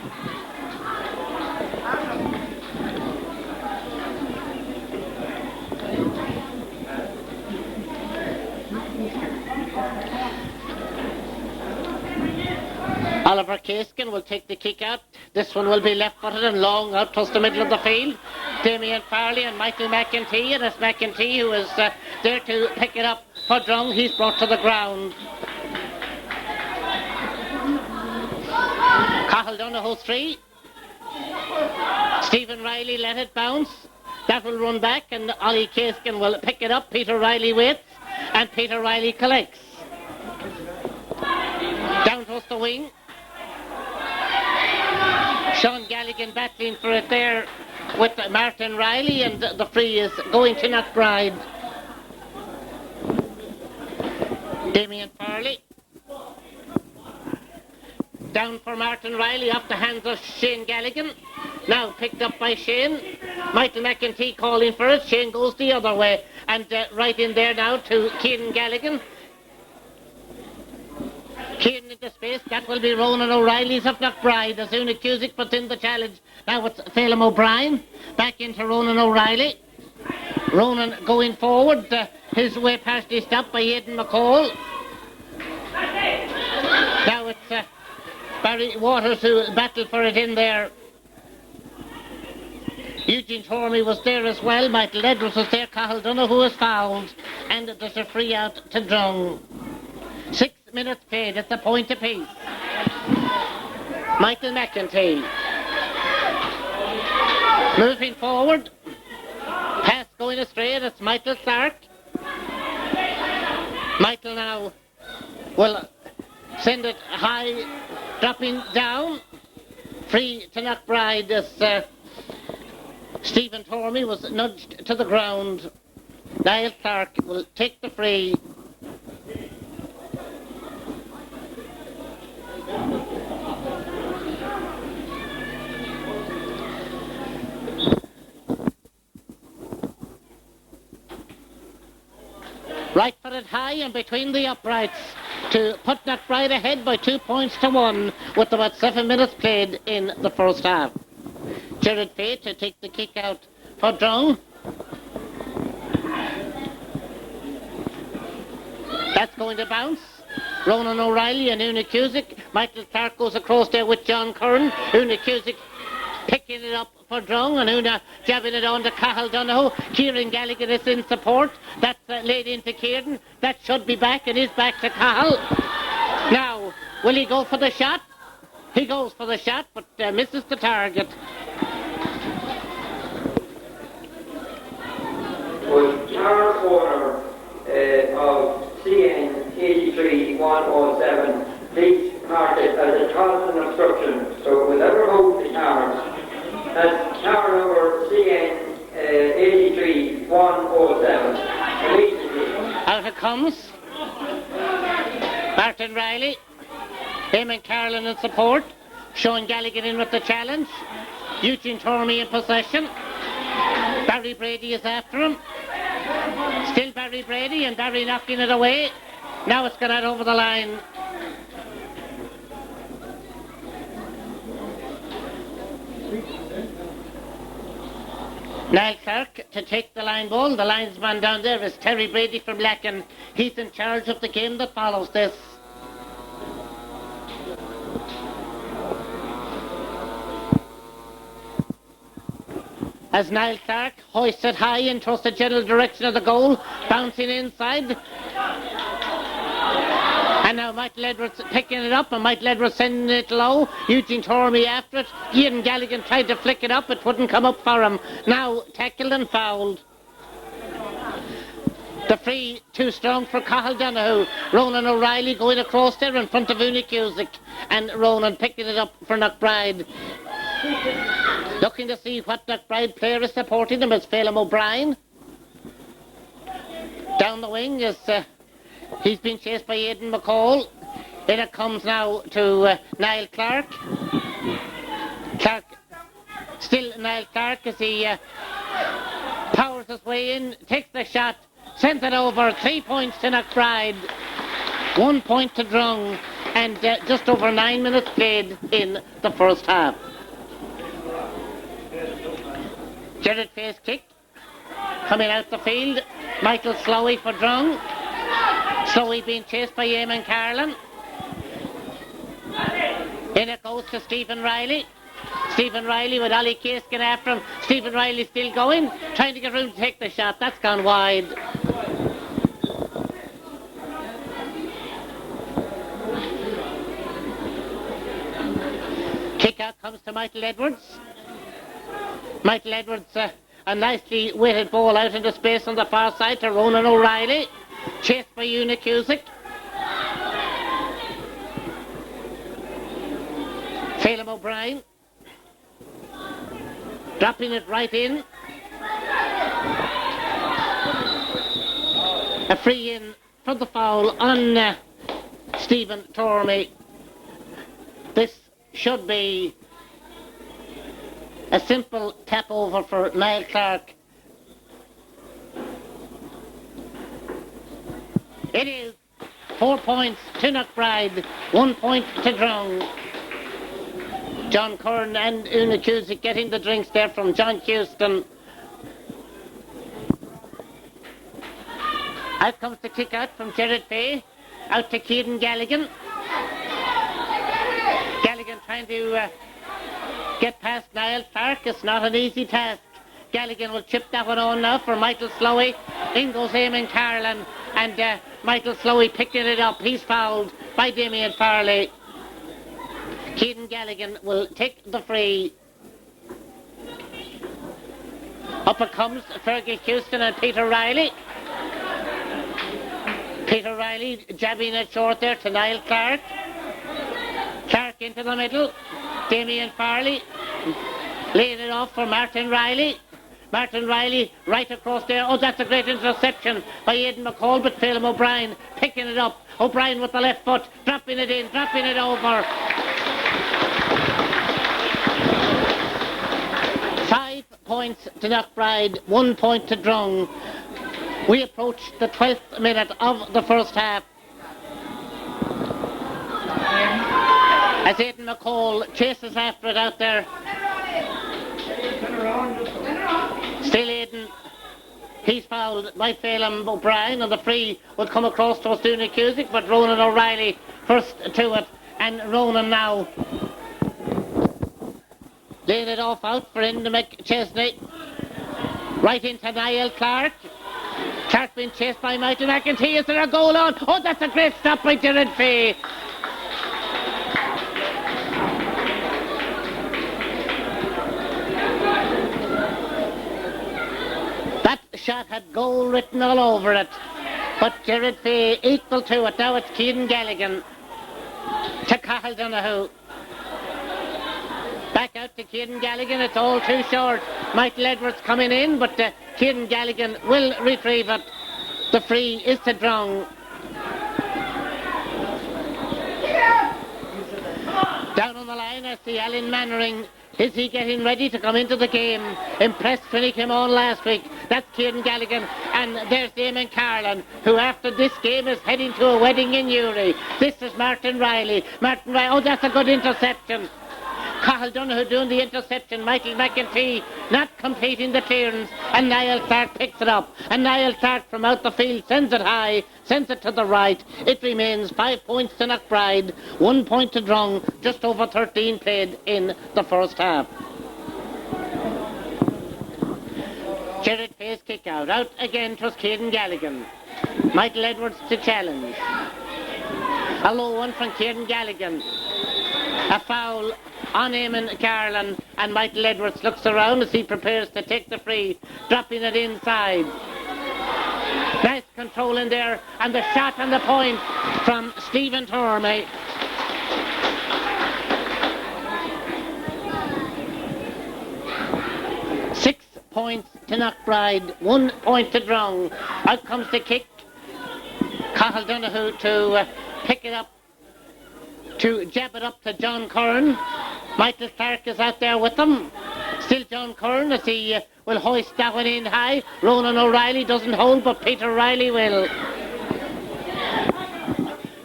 Oliver Caskin will take the kick out. This one will be left-footed and long out towards the middle of the field. Damien Farley and Michael McEntee, and it's McEntee who is there to pick it up for Drung. He's brought to the ground. Cathal Donoghue 3. Stephen Riley let it bounce. That will run back, and Ollie Caskin will pick it up. Peter Riley waits, and Peter Riley collects. Down towards the wing. Sean Galligan battling for it there with Martin Riley, and the free is going to Knockbride. Damien Farley. Down for Martin Riley off the hands of Shane Galligan. Now picked up by Shane. Michael McEntee calling for it. Shane goes the other way. And right in there now to Cian Galligan. Cian into space. That will be Ronan O'Reilly's of Knockbride as Una Cusick puts in the challenge. Now it's Phelim O'Brien. Back into Ronan O'Reilly. Ronan going forward. His way partially stopped by Aidan McCall. Now it's Barry Waters who battled for it in there. Eugene Tormey was there as well. Michael Edwards was there. Cathal Donoghue was fouled. And there's a free out to Drung. 6 minutes played at the point apiece. Michael McEntee. Moving forward. Pass going astray. That's Michael Clark. Michael now will send it high, dropping down. Free to Knockbride as Stephen Tormey was nudged to the ground. Niall Clark will take the free. Right footed high and between the uprights to put Knockbride ahead by 2 points to 1 with about 7 minutes played in the first half. Jared Fay to take the kick out for Drung. That's going to bounce. Ronan O'Reilly and Una Cusick. Michael Clark goes across there with John Curran. Una Cusick picking it up for Drung, and Una jabbing it on to Cathal Donoghue. Kieran Gallagher is in support. That's laid into Kieran. That should be back, and is back to Cathal. Now, will he go for the shot? He goes for the shot, but misses the target. Was Charles Warner of CN 83-107, please mark constant obstruction. So we'll ever move the cars. That's car number CN 83107. Out it comes. Martin Riley. Eamon Carlin in support. Sean Gallagher in with the challenge. Eugene Tormey in possession. Barry Brady is after him. Still Barry Brady, and Barry knocking it away. Now it's gone out over the line. Niall Clark to take the line ball. The linesman down there is Terry Brady from Lacken. He's in charge of the game that follows this. As Niall Clark hoisted high and towards the general direction of the goal, bouncing inside. And now Michael Edwards picking it up, and Michael Edwards sending it low. Eugene Tormey after it. Ian Gallagher tried to flick it up, it wouldn't come up for him. Now tackled and fouled. The free too strong for Cathal Donoghue. Ronan O'Reilly going across there in front of Una Cusick, and Ronan picking it up for Knockbride. Looking to see what Knockbride player is supporting them is Phelim O'Brien. Down the wing is he's been chased by Aidan McCall. In it comes now to Niall Clark. Still Niall Clark as he powers his way in, takes the shot, sends it over. 3 points to Knockbride, 1 point to Drung, and just over 9 minutes played in the first half. Jared Fay's kick coming out the field. Michael Slowey for Drung. Slowey being chased by Eamon Carlin. In it goes to Stephen Riley. Stephen Riley with Ollie Caskin after him. Stephen Riley still going, trying to get room to take the shot. That's gone wide. Kick out comes to Michael Edwards. Michael Edwards, a nicely weighted ball out into space on the far side to Ronan O'Reilly. Chased by Una Cusick. Phelim O'Brien. Dropping it right in. A free in for the foul on Stephen Tormey. This should be a simple tap over for Niall Clark. It is 4 points to Knockbride, 1 point to Drung. John Curran and Una Cusick getting the drinks there from John Houston. Out comes the kick out from Jared Fay, out to Keaton Galligan. Galligan trying to get past Niall Clark. It's not an easy task. Galligan will chip that one on now for Michael Slowey. In goes Eamon Carlin, and Michael Slowey picking it up. He's fouled by Damien Farley. Keaton Galligan will take the free. Up it comes Fergie Houston and Peter Riley. Peter Riley jabbing it short there to Niall Clark. Clark into the middle. Damien Farley laying it off for Martin Riley. Martin Riley right across there. Oh, that's a great interception by Aidan McCall, but Phelim O'Brien picking it up. O'Brien with the left foot, dropping it in, dropping it over. 5 points to Knockbride, 1 point to Drung. We approach the 12th minute of the first half. As Aidan McCall chases after it out there. Still Aidan. He's fouled by Phelim O'Brien, and the free will come across to Una Cusick, but Ronan O'Reilly first to it, and Ronan now laying it off out for Enda McChesney. Right into Niall Clark. Clark being chased by Michael McEntee. Is there a goal on? Oh, that's a great stop by Jared Fay. That shot had goal written all over it, but Jared Fay equal to it. Now it's Keaton Galligan to Cathal Donoghue. Back out to Kieran Galligan. It's all too short. Michael Edwards coming in, but Kieran Galligan will retrieve it. The free is to Drung. Down on the line, I see Alan Mannering. Is he getting ready to come into the game? Impressed when he came on last week. That's Kieran Galligan. And there's Damon Carlin, who after this game is heading to a wedding in Newry. This is Martin Riley. Oh, that's a good interception. Cathal Donoghue doing the interception. Michael McEntee not completing the clearance. And Niall Clark picks it up. And Niall Clark from out the field sends it high, sends it to the right. It remains 5 points to Knockbride, 1 point to Drung, just over 13 played in the first half. Jared Pace kick out. Out again was Kieran Galligan. Michael Edwards to challenge. A low one from Kieran Galligan. A foul on Eamon Carlin, and Michael Edwards looks around as he prepares to take the free, dropping it inside. Nice control in there, and the shot and the point from Stephen Tormey. Six points to Knockbride, 1 point to Drung. Out comes the kick. Cathal Donoghue to pick it up, to jab it up to John Curran. Michael Clark is out there with them. Still John Curran as he will hoist that one in high. Ronan O'Reilly doesn't hold, but Peter Riley will.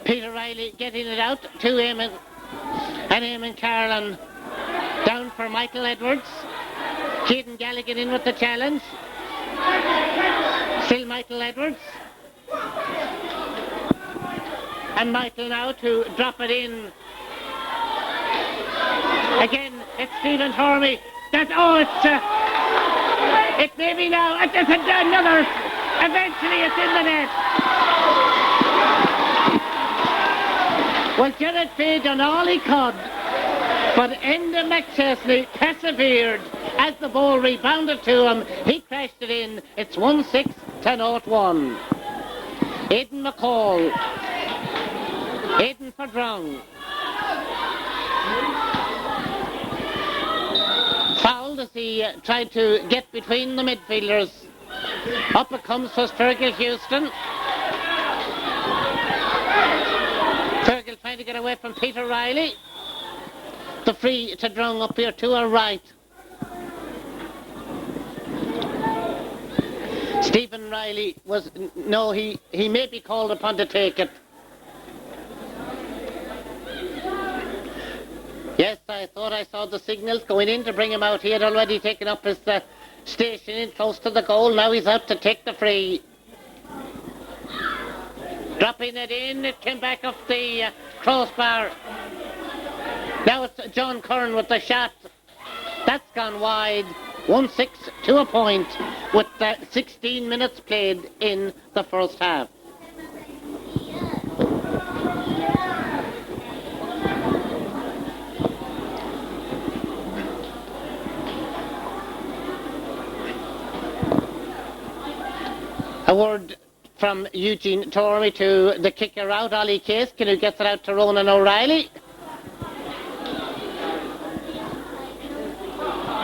Peter Riley getting it out to Eamon. And Eamon Carlin down for Michael Edwards. Kieran Galligan in with the challenge. Still Michael Edwards. And Michael now to drop it in. Again, it's Stephen Tormey. It may be now. It's another. Eventually it's in the net. Well, Jared Fay done all he could, but Enda McChesney persevered as the ball rebounded to him. He crashed it in. It's 1-6 to 0-1. Aidan McCall. Aidan for Drung. Fouled as he tried to get between the midfielders. Up it comes for Fergal Houston. Fergal trying to get away from Peter Riley. The free to Drung up here to our right. Stephen Riley was... No, he may be called upon to take it. Yes, I thought I saw the signals going in to bring him out. He had already taken up his station in close to the goal. Now he's out to take the free. Dropping it in. It came back off the crossbar. Now it's John Curran with the shot. That's gone wide. 1-6 to a point with 16 minutes played in the first half. A word from Eugene Tormey to the kicker out, Ollie Caskin, who gets it out to Ronan O'Reilly.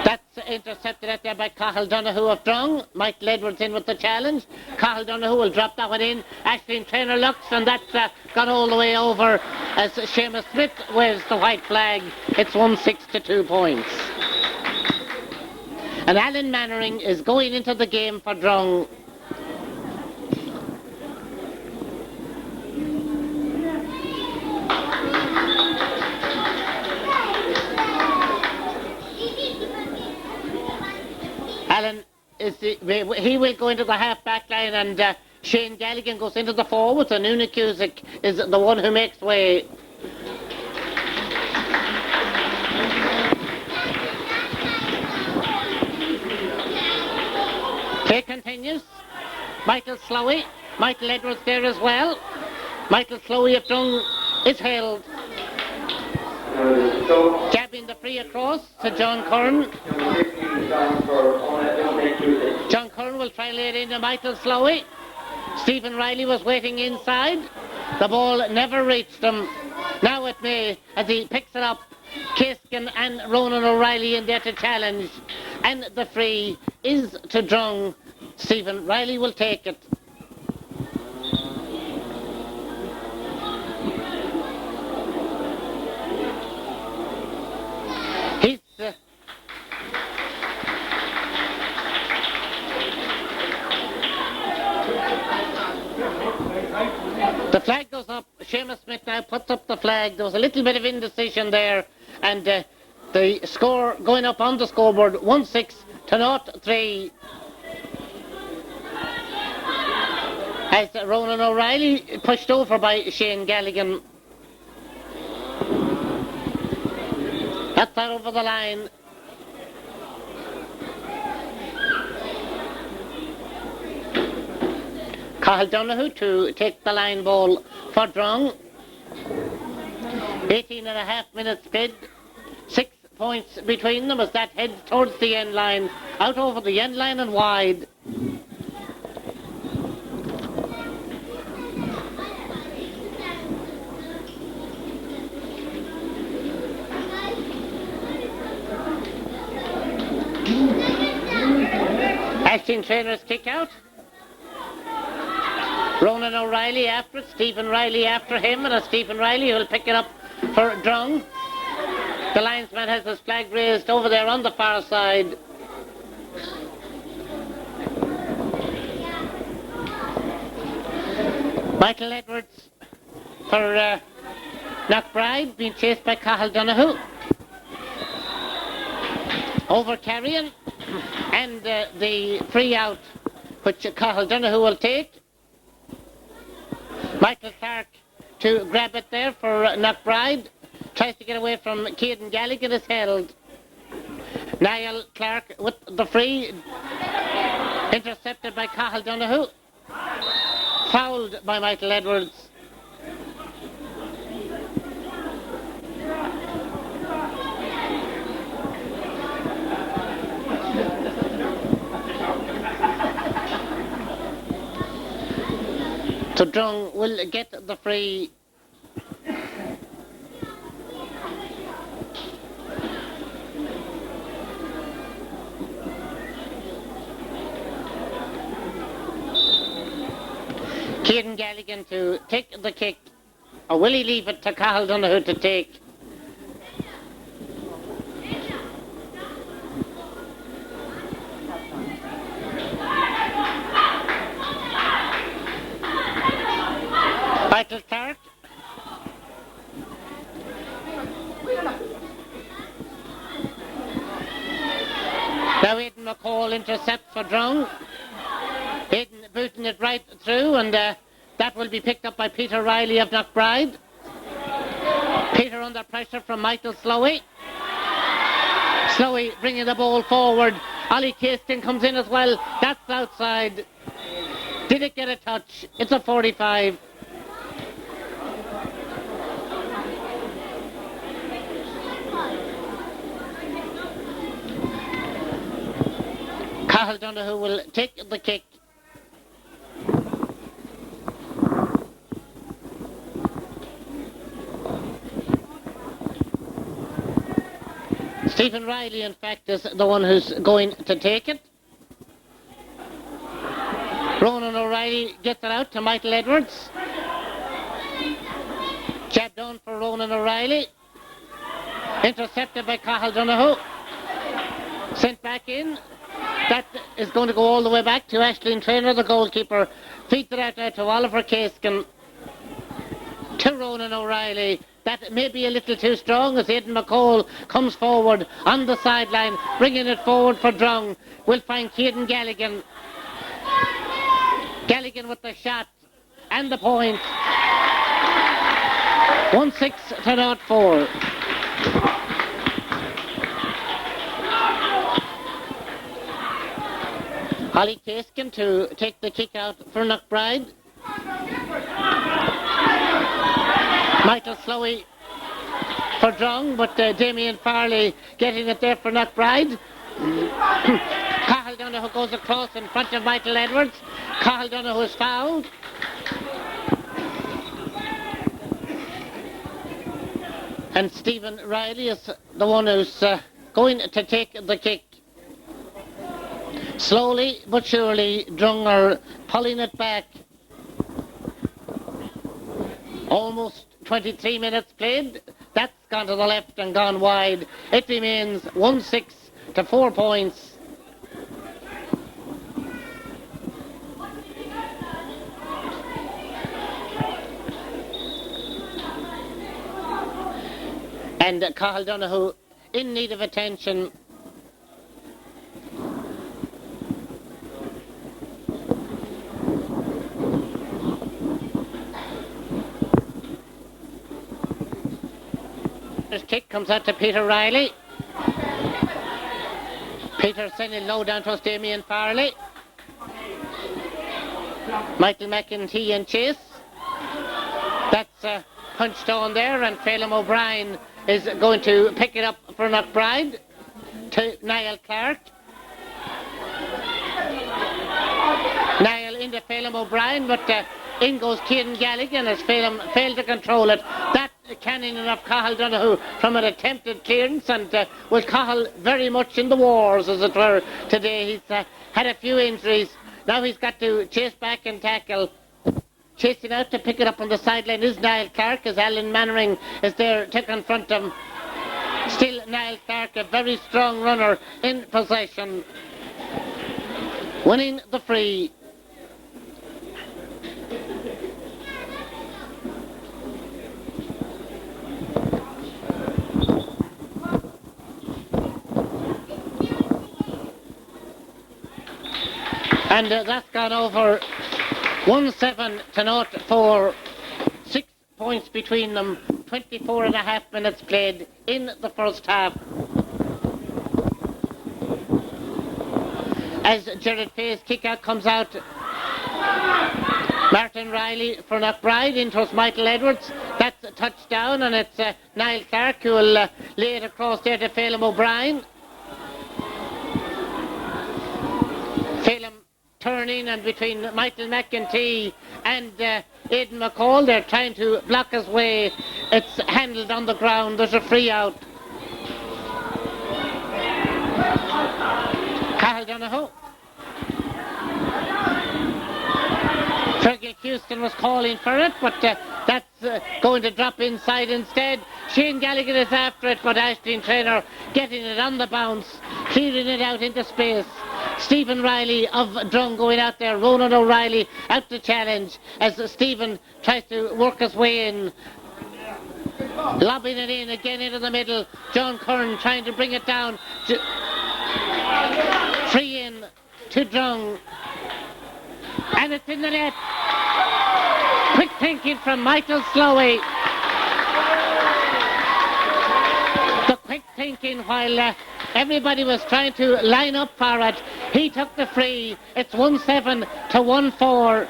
That's intercepted out there by Cathal Donoghue of Drung. Michael Edwards in with the challenge. Cathal Donoghue will drop that one in. Ashleen Traynor looks, and that's gone all the way over as Seamus Smith waves the white flag. It's 1-6 to 2 points. And Alan Mannering is going into the game for Drung. Alan he will go into the half-back line, and Shane Galligan goes into the forwards, and Una Cusick is the one who makes way. Play continues. Michael Slowey. Michael Edwards there as well. Michael Slowey of Drung is held. Jabbing the free across to John Curran. John Curran will try and lay it into Michael Slowey. Stephen Riley was waiting inside. The ball never reached him. Now it may, as he picks it up Kiskin and Ronan O'Reilly in there to challenge. And the free is to Drung. Stephen Riley will take it. He's the flag goes up. Seamus Smith now puts up the flag. There was a little bit of indecision there, and the score going up on the scoreboard 1-6 to 0-3. As Ronan O'Reilly pushed over by Shane Galligan. That's that over the line. Cathal Donoghue to take the line ball for Drung. 18.5 minutes bid. 6 points between them as that heads towards the end line. Out over the end line and wide. Ashton Trainer's kick out. Ronan O'Reilly after it, Stephen Riley after him, and Stephen Riley will pick it up for Drung. The linesman has his flag raised over there on the far side. Michael Edwards for Knockbride, being chased by Cathal Donoghue. Over carrying, and the free out, which Cathal Donoghue will take. Michael Clark to grab it there for Knockbride. Tries to get away from Caden Galligan, is held. Niall Clark with the free. Intercepted by Cathal Donoghue. Fouled by Michael Edwards. So Drung will get the free. Caden Galligan to take the kick, or will he leave it to Cathal Donoghue to take? Michael Clark. Now Aidan McCall intercept for Drung. Aidan booting it right through, and that will be picked up by Peter Riley of Knockbride. Peter under pressure from Michael Slowey. Slowey bringing the ball forward. Ollie Caston comes in as well. That's outside. Did it get a touch? It's a 45. Cathal Donoghue will take the kick. Stephen Riley, in fact, is the one who's going to take it. Ronan O'Reilly gets it out to Michael Edwards. Jab down for Ronan O'Reilly. Intercepted by Cathal Donoghue. Sent back in. That is going to go all the way back to Aisling Traynor, the goalkeeper. Feeds it out there to Oliver Caskin. To Ronan O'Reilly. That may be a little too strong as Aidan McCall comes forward on the sideline, bringing it forward for Drung. We'll find Caden Galligan. Galligan with the shot and the point. 1-6 to 0-4. Ollie Caskin to take the kick out for Knockbride. Michael Slowey for Drung, but Damien Farley getting it there for Knockbride. Cathal Donoghue goes across in front of Michael Edwards. Cathal Donoghue is fouled. And Stephen Riley is the one who's going to take the kick. Slowly but surely, Drung are pulling it back. Almost 23 minutes played. That's gone to the left and gone wide. It remains 1-6 to 4 points. And Cathal Donoghue in need of attention. His kick comes out to Peter Riley. Peter sending low down to Damien Farley. Michael McEntee in chase. That's punched on there, and Phelim O'Brien is going to pick it up for Knockbride to Niall Clark. Niall into Phelim O'Brien, but in goes Ciaran Galligan as Phelim failed to control it. That canning of Cathal Donoghue from an attempted clearance, and was Cathal very much in the wars, as it were, today. He's had a few injuries. Now he's got to chase back and tackle. Chasing out to pick it up on the sideline is Niall Clark, as Alan Mannering is there to confront him. Still Niall Clark, a very strong runner in possession. Winning the free. And that's gone over 1-7 to 0-4. 6 points between them. 24 and a half minutes played in the first half. As Jared Fay's kick out comes out, Martin Riley for Knockbride, into Michael Edwards. That's a touchdown, and it's Niall Clark who will lay it across there to Phelim O'Brien. Phelim turning, and between Michael McEntee and Aidan McCall, they're trying to block his way. It's handled on the ground. There's a free out. Cathal Donoghue. Fergal Houston was calling for it, but that's going to drop inside instead. Shane Gallagher is after it, but Aisling Traynor getting it on the bounce, clearing it out into space. Stephen Riley of Drung going out there. Ronan O'Reilly out to challenge as Stephen tries to work his way in. Lobbing it in again into the middle. John Curran trying to bring it down. Free in to Drung. And it's in the net. Quick thinking from Michael Slowey. The quick thinking while everybody was trying to line up for it. He took the free. It's 1-7 to 1-4.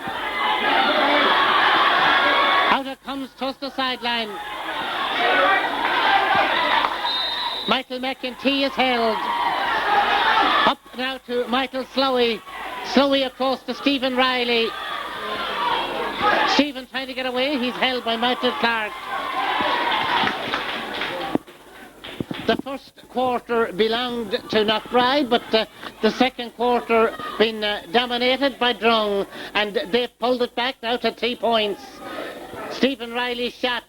Out it comes towards the sideline. Michael McEntee is held. Up now to Michael Slowey. Slowey across to Stephen Riley. Stephen trying to get away. He's held by Michael Clark. The first quarter belonged to Knockbride, but the second quarter been dominated by Drung, and they've pulled it back now to 3 points. Stephen Riley's shot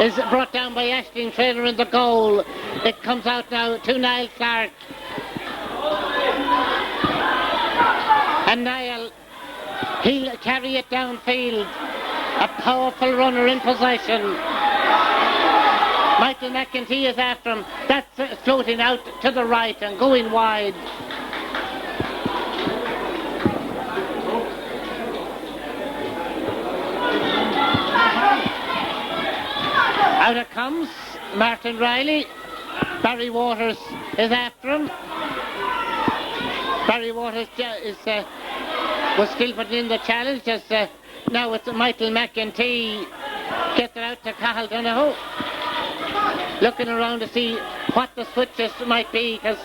is brought down by Aisling Traynor in the goal. It comes out now to Niall Clark. And Niall, he'll carry it downfield. A powerful runner in possession. Michael McEntee is after him. That's floating out to the right and going wide. Out it comes Martin Riley. Barry Waters is after him. Barry Waters was still putting in the challenge as now it's Michael McEntee. Gets it out to Cathal Donoghue. Looking around to see what the switches might be, because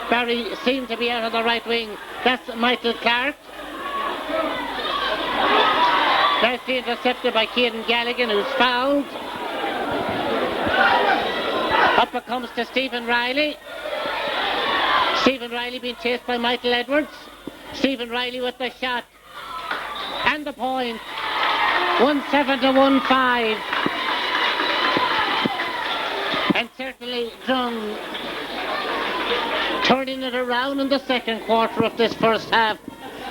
Barry seemed to be out on the right wing. That's Michael Clark. Nicely intercepted by Ciaran Galligan, who's fouled. Up it comes to Stephen Riley. Stephen Riley being chased by Michael Edwards. Stephen Riley with the shot. And the point. 1-7 to 1-5. And certainly Drung turning it around in the second quarter of this first half.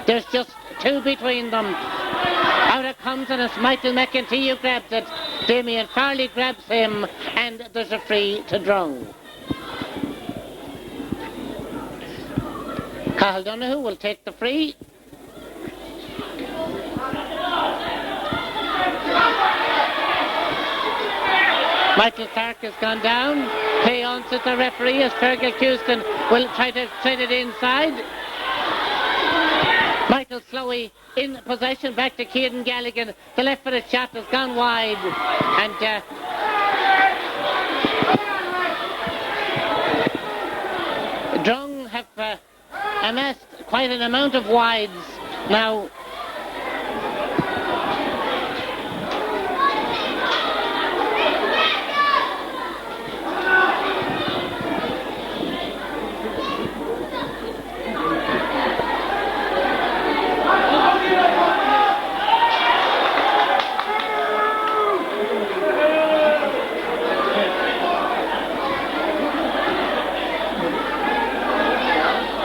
There's just two between them. Out it comes, and it's Michael McEntee who grabs it. Damien Farley grabs him, and there's a free to Drung. Cathal Donoghue will take the free. Michael Clark has gone down. Play on to the referee as Fergal Houston will try to send it inside. Michael Slowey in possession, back to Ciaran Galligan. The left-footed shot has gone wide, and Drung have amassed quite an amount of wides now.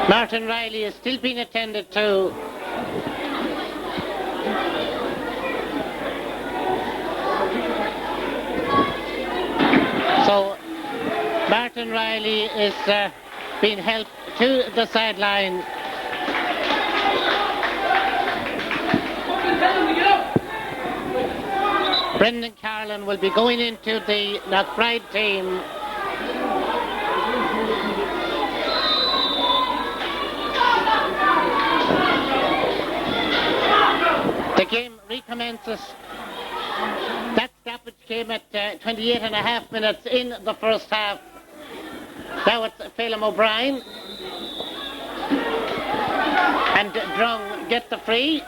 Martin Riley is still being attended to. So Martin Riley is being helped to the sideline. Brendan Carlin will be going into the Knockbride team. The game recommences. That stoppage came at 28 and a half minutes in the first half. Now it's Phelim O'Brien. And Drung get the free,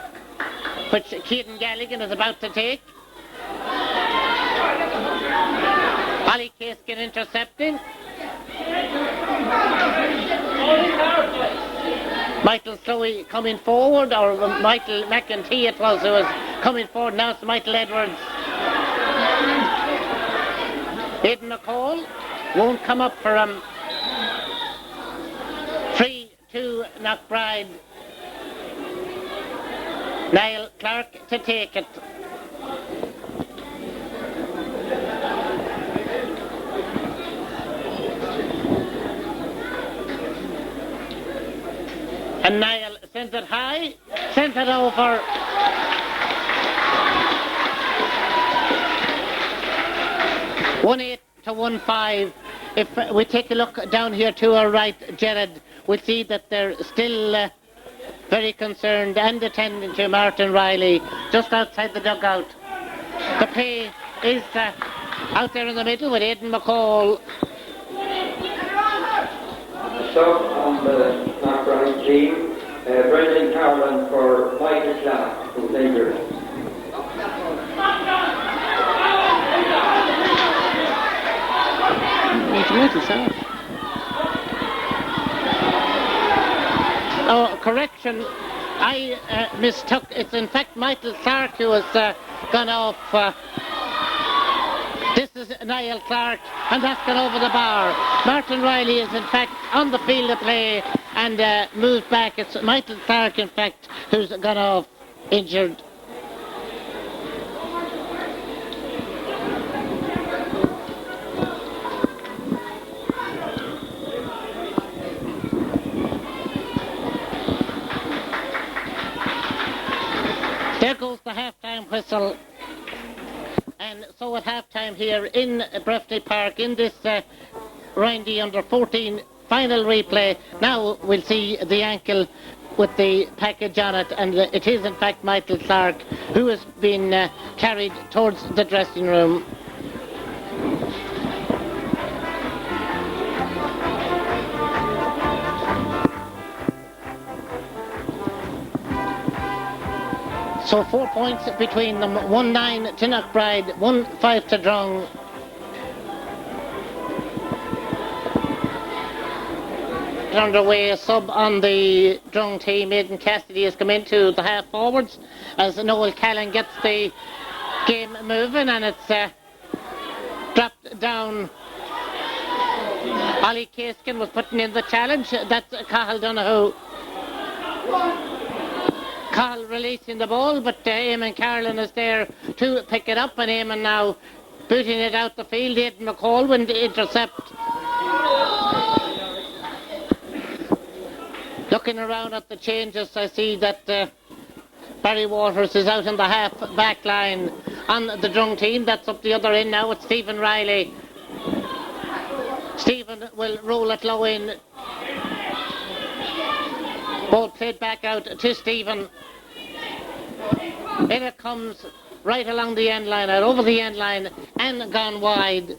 which Ciaran Galligan is about to take. Ollie Caskin intercepting. Michael Slowey coming forward, or Michael McEntee it was who was coming forward. Now it's Michael Edwards. Aidan McCall won't come up for him. 3-2 Knockbride. Niall Clark to take it. And Niall sends it high, sends it over. (1-8 to 1-5). If we take a look down here to our right, Jared, we'll see that they're still very concerned and attending to Martin Riley just outside the dugout. The play is out there in the middle with Aidan McCall. So on the Knockbride team, Brendan Carlin for Michael Clark, who's injured. Oh, correction. I mistook. It's in fact Michael Clark who has gone off. This is Niall Clark, and that's gone over the bar. Martin Riley is in fact on the field of play and moved back. It's Michael Clark, in fact, who's gone off injured. There goes the half-time whistle. And so at half-time here in Breffni Park, in this Roinn under-14 final replay, now we'll see the ankle with the package on it, and it is in fact Michael Clark who has been carried towards the dressing room. So 4 points between them, 1-9 to Knockbride, 1-5 to Drung. get underway. A sub on the Drung team, Aidan Cassidy, has come into the half forwards as Noel Callan gets the game moving, and it's dropped down. Ollie Caskin was putting in the challenge. That's Cahill Donoghue. Cahill releasing the ball, but Eamon Carlin is there to pick it up, and Eamon now booting it out the field. Aidan McCall with the intercept. Looking around at the changes, I see that Barry Waters is out in the half back line on the Drung team. That's up the other end now. It's Stephen Riley. Stephen will roll it low in. Ball played back out to Stephen. In it comes right along the end line, out over the end line, and gone wide.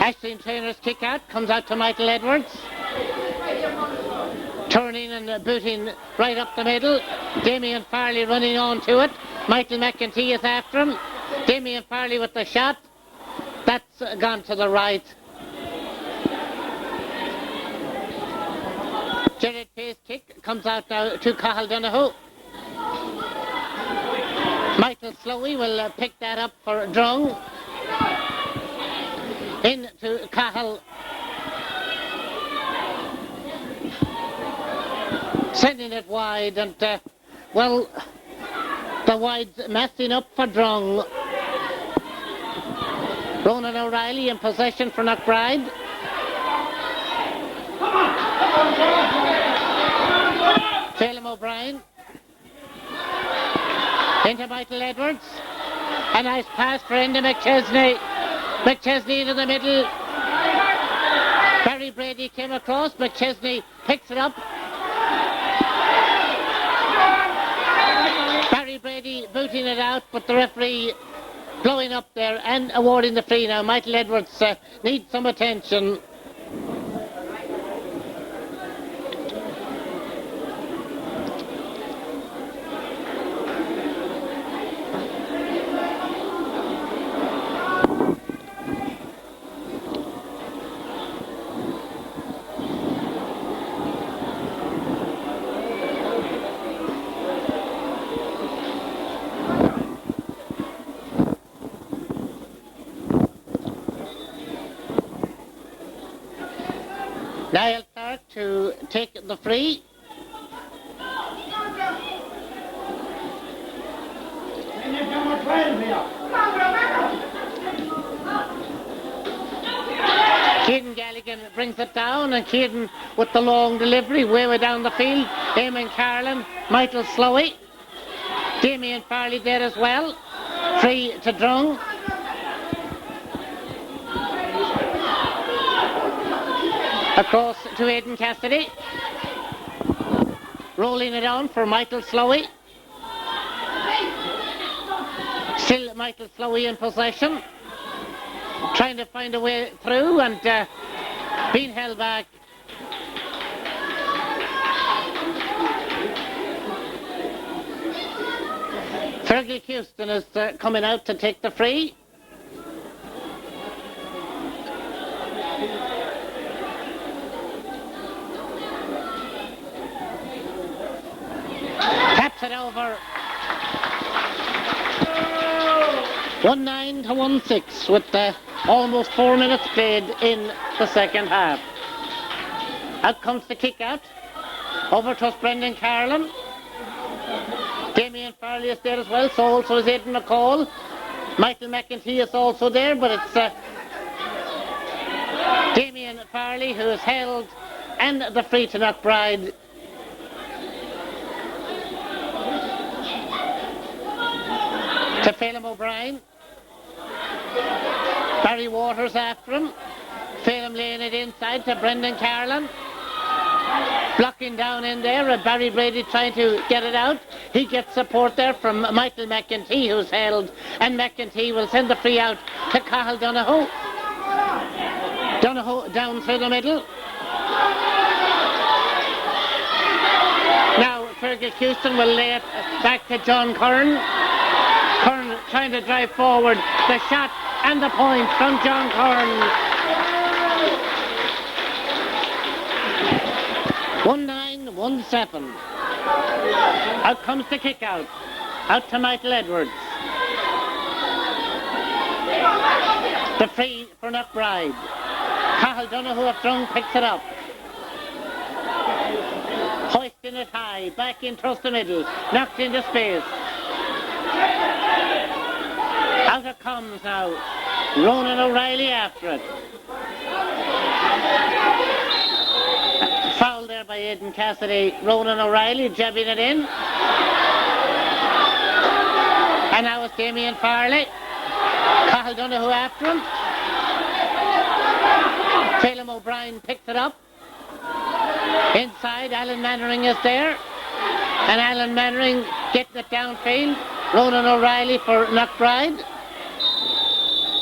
Ashleen Trainer's kick out comes out to Michael Edwards. Turning and booting right up the middle. Damien Farley running on to it. Michael McEntee is after him. Damien Farley with the shot. That's gone to the right. Jared Pace kick comes out now to Cahill Donoghue. Michael Slowey will pick that up for Drung. In to Cahill. Sending it wide, and well, the wide's messing up for Drung. Ronan O'Reilly in possession for Knockbride. Phelim O'Brien. Into Michael Edwards. A nice pass for Enda McChesney. McChesney into the middle. Barry Brady came across. McChesney picks it up. Barry Brady booting it out, but the referee blowing up there and awarding the free now. Michael Edwards needs some attention. Niall Clark to take the free. Caden Galligan brings it down, and Caden with the long delivery way down the field. Eamon Carlin, Michael Slowey. Damien Farley there as well. Free to Drung. Across to Aidan Cassidy. Rolling it on for Michael Slowey. Still Michael Slowey in possession. Trying to find a way through, and being held back. Fergie Houston is coming out to take the free. Taps it over. 1-9 to 1-6 with almost 4 minutes played in the second half. Out comes the kick out. Over to Brendan Carlin. Damien Farley is there as well, so also is Aidan McCall. Michael McEntee is also there, but it's Damien Farley who is held, and the free to Knockbride. To Phelim O'Brien. Barry Waters after him. Phelim laying it inside to Brendan Carlin. Blocking down in there, and Barry Brady trying to get it out. He gets support there from Michael McEntee, who's held, and McEntee will send the free out to Cahill Donoghue. Donoghue down through the middle. Now Fergus Houston will lay it back to John Curran. Curran trying to drive forward. The shot And the point from John Corn. 1-9-1-7. Out comes the kick out. Out to Michael Edwards. The free for Knockbride. Cahill Donoghue of Drung picks it up. Hoisting it high. Back in across the middle. Knocked into space. Out it comes now. Ronan O'Reilly after it. Foul there by Aidan Cassidy. Ronan O'Reilly jabbing it in. And now it's Damien Farley. Cahill Donoghue after him. Phelim O'Brien picks it up. Inside, Alan Mannering is there. And Alan Mannering getting it downfield. Ronan O'Reilly for Knockbride.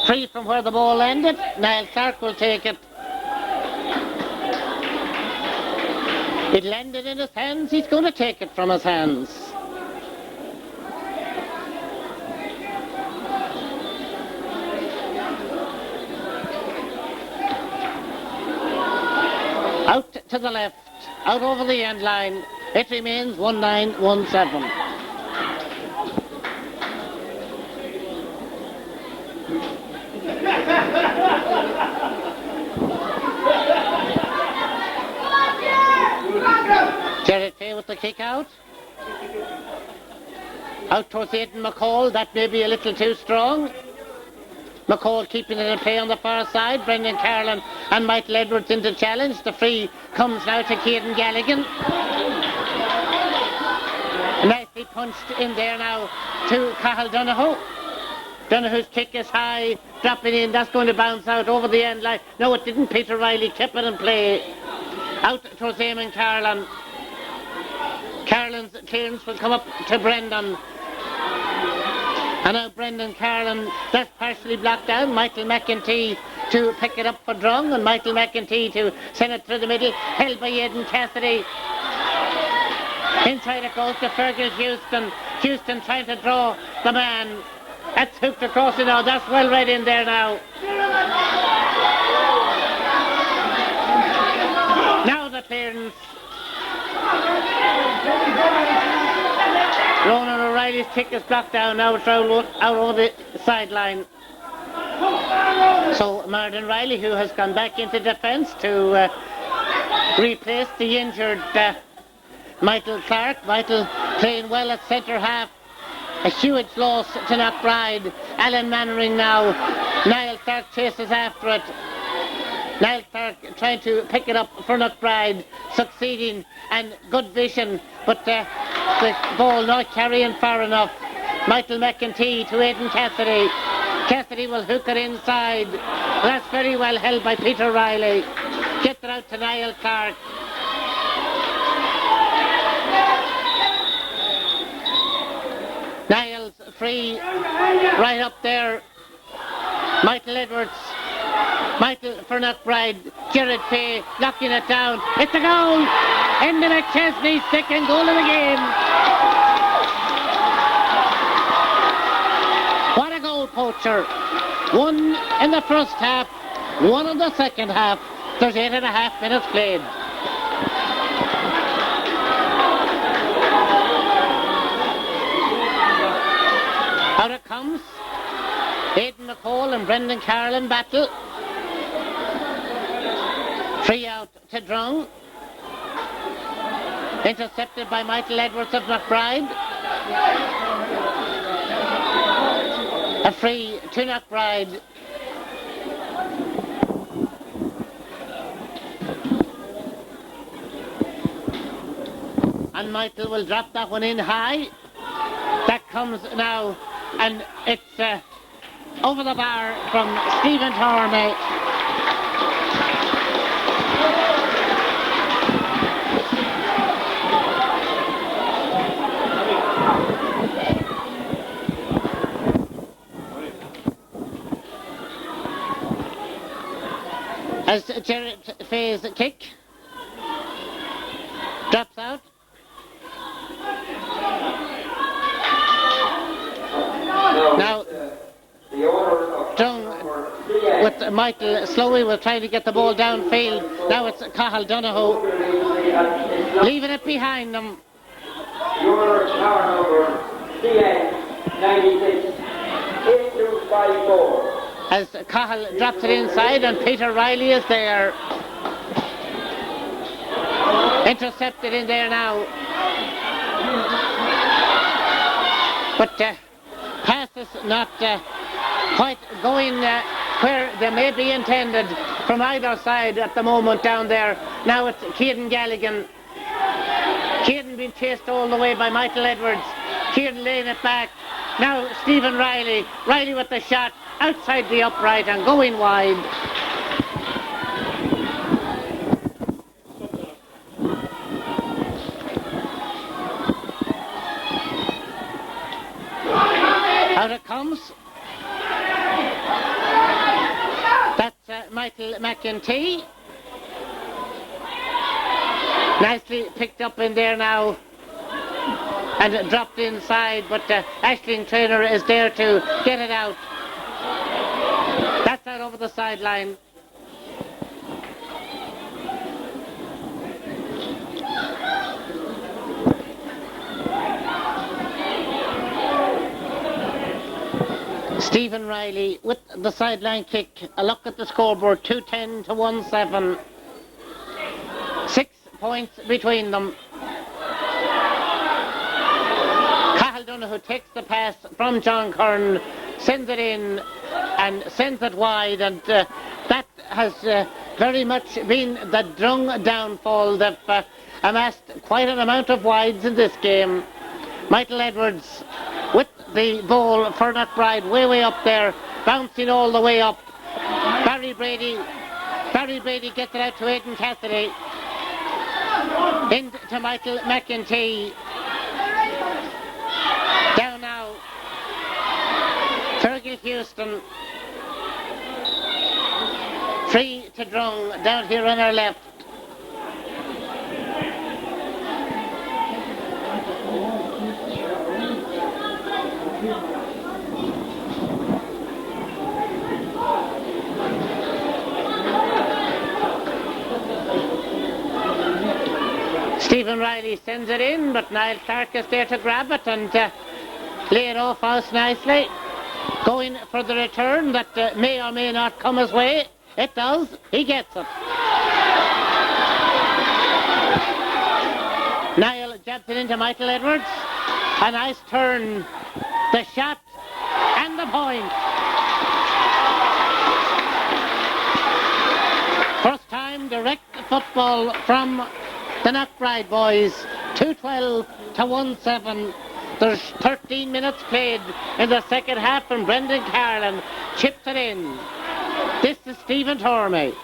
Free from where the ball ended. Niall Clark will take it. It landed in his hands. He's going to take it from his hands. Out to the left. Out over the end line. It remains 1-9-1-7. Jared Fay with the kick out. Out towards Aidan McCall. That may be a little too strong. McCall keeping it in play on the far side. Brendan Carlin and Michael Edwards into challenge. The free comes now to Caden Galligan. Nicely punched in there now to Cahill Donoghue. Donoghue's kick is high, dropping in. That's going to bounce out over the end line. No, it didn't. Peter Riley kept it in play. Out towards Eamon Carlin. Carlin's clearance will come up to Brendan. And now Brendan Carlin, that's partially blocked down. Michael McEntee to pick it up for Drung, and Michael McEntee to send it through the middle, held by Aidan Cassidy. Inside it goes to Fergus Houston. Houston trying to draw the man. That's hooked across it now. That's well read in there now. Now the clearance. Ronan O'Reilly's kick is blocked down. Now it's out over the sideline. So Martin Riley, who has gone back into defence to replace the injured Michael Clark. Michael playing well at centre half. A huge loss to Knockbride. Alan Mannering now. Niall Clark chases after it. Niall Clark trying to pick it up for Knockbride, succeeding, and good vision, but the ball not carrying far enough. Michael McEntee to Aidan Cassidy. Cassidy will hook it inside. That's very well held by Peter Riley. Gets it out to Niall Clark. Niall's free, right up there. Michael Edwards. Michael for Knockbride. Jared Fay knocking it down. It's a goal! Enda McChesney's second goal of the game. What a goal, poacher. One in the first half, one in the second half. There's 8.5 minutes played. Out it comes. Aidan McCall and Brendan Carlin battle. Free out to Drung. Intercepted by Michael Edwards of Knockbride. A free to Knockbride. And Michael will drop that one in high. That comes now, and it's over the bar from Stephen Tormey. As Jared Fay's kick drops out. Now, Drung with Michael Slowey was trying to get the ball downfield. Now it's Cathal Donoghue leaving it behind them. Your tower number CN 96 8254. As Cathal drops it inside and Peter Riley is there. Intercepted in there now. But passes not quite going where they may be intended from either side at the moment down there. Now it's Ciaran Galligan. Ciaran being chased all the way by Michael Edwards. Ciaran laying it back. Now Stephen Riley. Riley with the shot outside the upright and going wide. Out it comes. That's Michael McEntee. Nicely picked up in there now and dropped inside, but Aisling Traynor is there to get it out. That's out over the sideline. Stephen Riley with the sideline kick. A look at the scoreboard, 2-10 to 1-7. 6 points between them. Cathal Donoghue takes the pass from John Kern, sends it in and sends it wide, and that has very much been the Drung downfall. They've amassed quite an amount of wides in this game. Michael Edwards with the ball for Knockbride, way up there, bouncing all the way up. Barry Brady gets it out to Aidan Cassidy. Into Michael McEntee. Down now. Fergal Houston. Free to Drung, down here on our left. Stephen Riley sends it in, but Niall Clark is there to grab it and lay it off us nicely. Going for the return that may or may not come his way. It does. He gets it. Niall jabs it into Michael Edwards. A nice turn. The shot and the point. First time direct football from the Knockbride boys. 2-12 to 1-7. There's 13 minutes played in the second half, and Brendan Carlin chips it in. This is Stephen Tormey.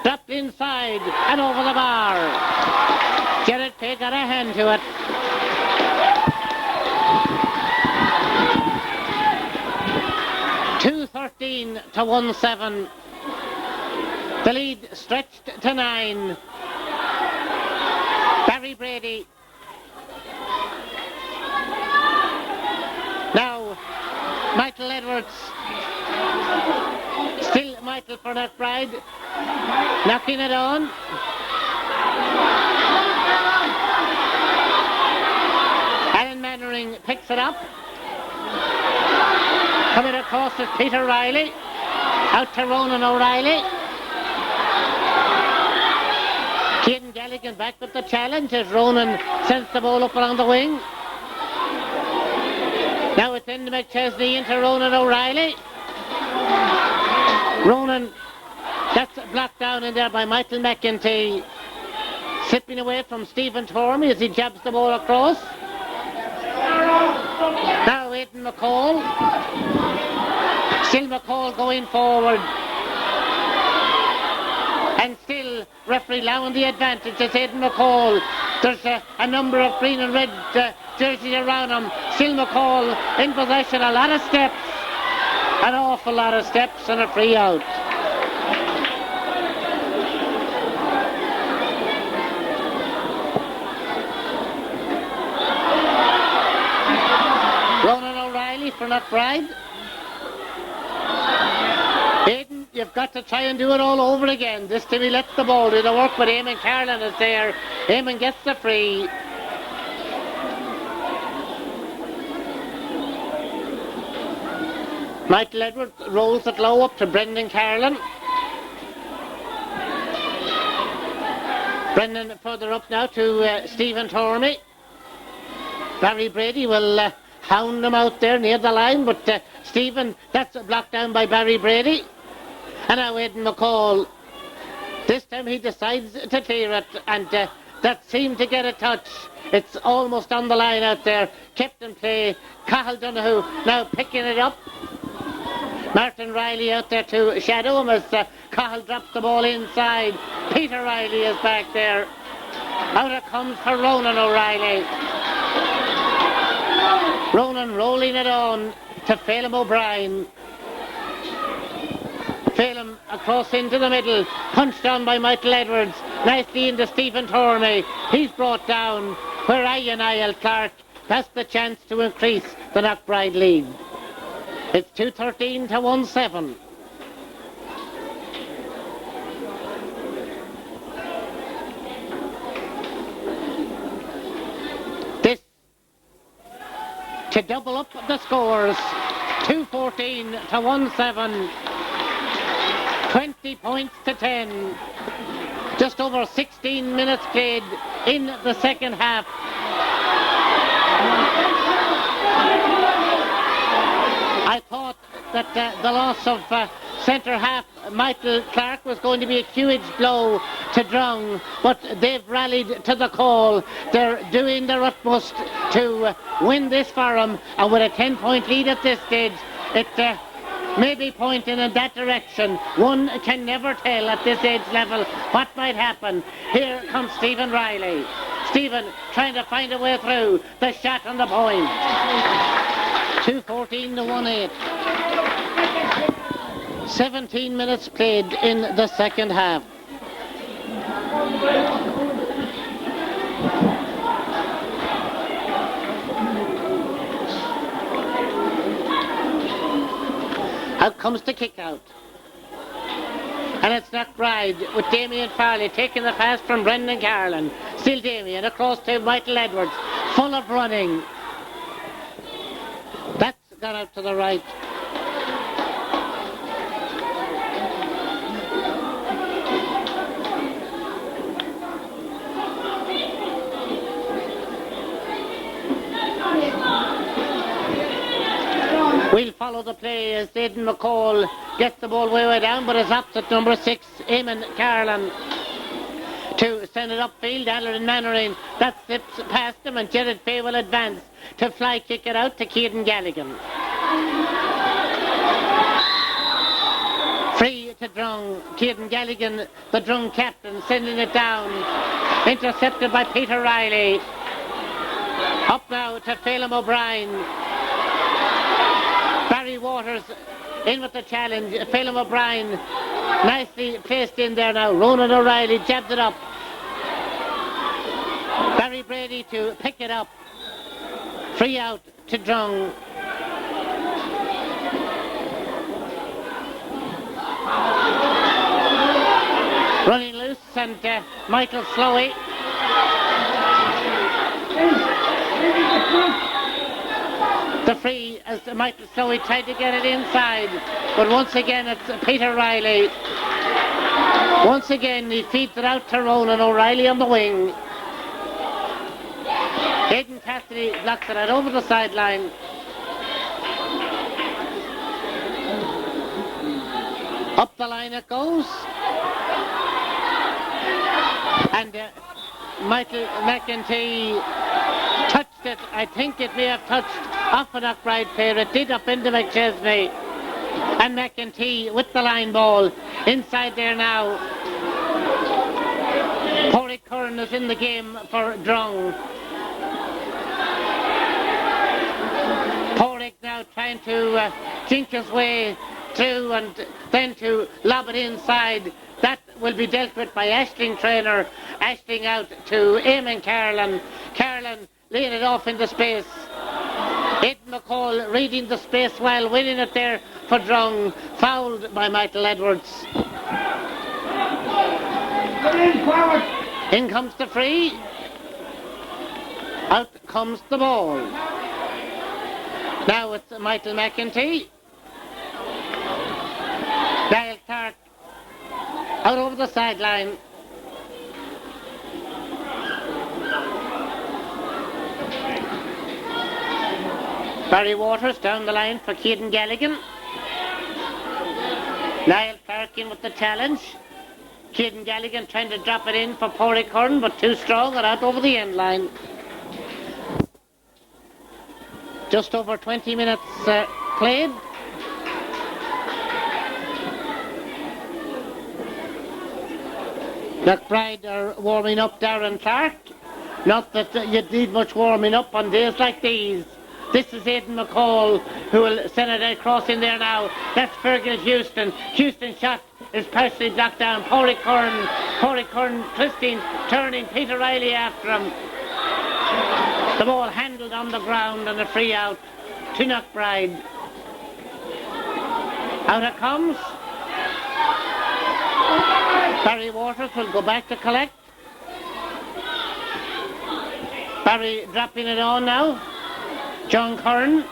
Dropped inside and over the bar. Jared Pay got a hand to it. (2:13 to 1-7). The lead stretched to 9. Barry Brady. Now, Michael Edwards. Still Michael for Knockbride. Knocking it on. Alan Mannering picks it up. Coming across is Peter Riley. Out to Ronan O'Reilly. Ciaran Galligan back with the challenge as Ronan sends the ball up along the wing. Now it's into McChesney into Ronan O'Reilly. Ronan, that's blocked down in there by Michael McEntee. Slipping away from Stephen Tormey as he jabs the ball across. Now Aidan McCall. Still McCall going forward. And still referee allowing the advantage. It's Aidan McCall. There's a number of green and red jerseys around him. Still McCall in possession. A lot of steps. An awful lot of steps and a free out. Ronan O'Reilly for Knockbride. Aidan you've got to try and do it all over again. This time he lets the ball do the work, but Eamon Carlin is there. Eamon gets the free. Michael Edwards rolls it low up to Brendan Carlin. Brendan further up now to Stephen Tormey. Barry Brady will hound them out there near the line, but Stephen, that's blocked down by Barry Brady. And now Aidan McCall. This time he decides to clear it, and that seemed to get a touch. It's almost on the line out there. Kept in play. Cathal Donoghue now picking it up. Martin Riley out there to shadow him as Cathal drops the ball inside. Peter Riley is back there. Out it comes for Ronan O'Reilly. Ronan rolling it on to Phelim O'Brien. Phelim across into the middle. Punched on by Michael Edwards. Nicely into Stephen Tormey. He's brought down. Where are you, Niall Clark? That's the chance to increase the Knockbride lead. It's 2-13 to 1-7. This to double up the scores. 2-14 to 1-7. 20 points to 10. Just over 16 minutes played in the second half. I thought that the loss of centre half Michael Clark was going to be a huge blow to Drung, but they've rallied to the call. They're doing their utmost to win this for them, and with a 10-point lead at this stage, it may be pointing in that direction. One can never tell at this age level what might happen. Here comes Stephen Riley. Stephen trying to find a way through. The shot on the point. 2-14 to 1-8. 17 minutes played in the second half. Out comes the kick out. And it's Knockbride with Damien Farley taking the pass from Brendan Carlin. Still Damien across to Michael Edwards. Full of running. That's gone out to the right. We'll follow the play as Aidan McCall gets the ball way down, but it's opposite number 6, Eamon Carlin, to send it upfield. Alan Mannering, that slips past him, and Jared Fay will advance to fly kick it out to Ciaran Galligan. Free to Drung. Ciaran Galligan, the Drung captain, sending it down. Intercepted by Peter Riley. Up now to Phelim O'Brien. Barry Waters in with the challenge. Phelim O'Brien nicely placed in there now. Ronan O'Reilly jabs it up. Barry Brady to pick it up. Free out to Drung. Running loose, and Michael Slowey. The free as Michael Slowey tried to get it inside, but once again it's Peter Riley. Once again he feeds it out to Ronan O'Reilly on the wing. Aidan Cassidy blocks it out over the sideline. Up the line it goes. And Michael McEntee touched it. I think it may have touched off a Knockbride player. It did up into McChesney. And McEntee with the line ball. Inside there now. Pádraig Curran is in the game for Drung. Pádraig now trying to jink his way through and then to lob it inside. That will be dealt with by Aisling Traynor. Aisling out to Eamon Carlin. Carlin laying it off into space. Aidan McCall reading the space well, winning it there for Drung, fouled by Michael Edwards. In comes the free. Out comes the ball. Now it's Michael McEntee. Niall Clark out over the sideline. Barry Waters down the line for Ciaran Galligan. Niall Clark in with the challenge. Ciaran Galligan trying to drop it in for Pádraig Curran, but too strong and out over the end line. Just over 20 minutes played. Knockbride are warming up Darren Clark. Not that you need much warming up on days like these. This is Aidan McCall who will send it across in there now. That's Fergal Houston. Houston's shot is partially blocked down. Pádraig Curran. Pádraig Curran twisting, turning. Peter Riley after him. The ball handled on the ground and a free out to Knockbride. Out it comes. Barry Waters will go back to collect. Barry dropping it on now. John Curran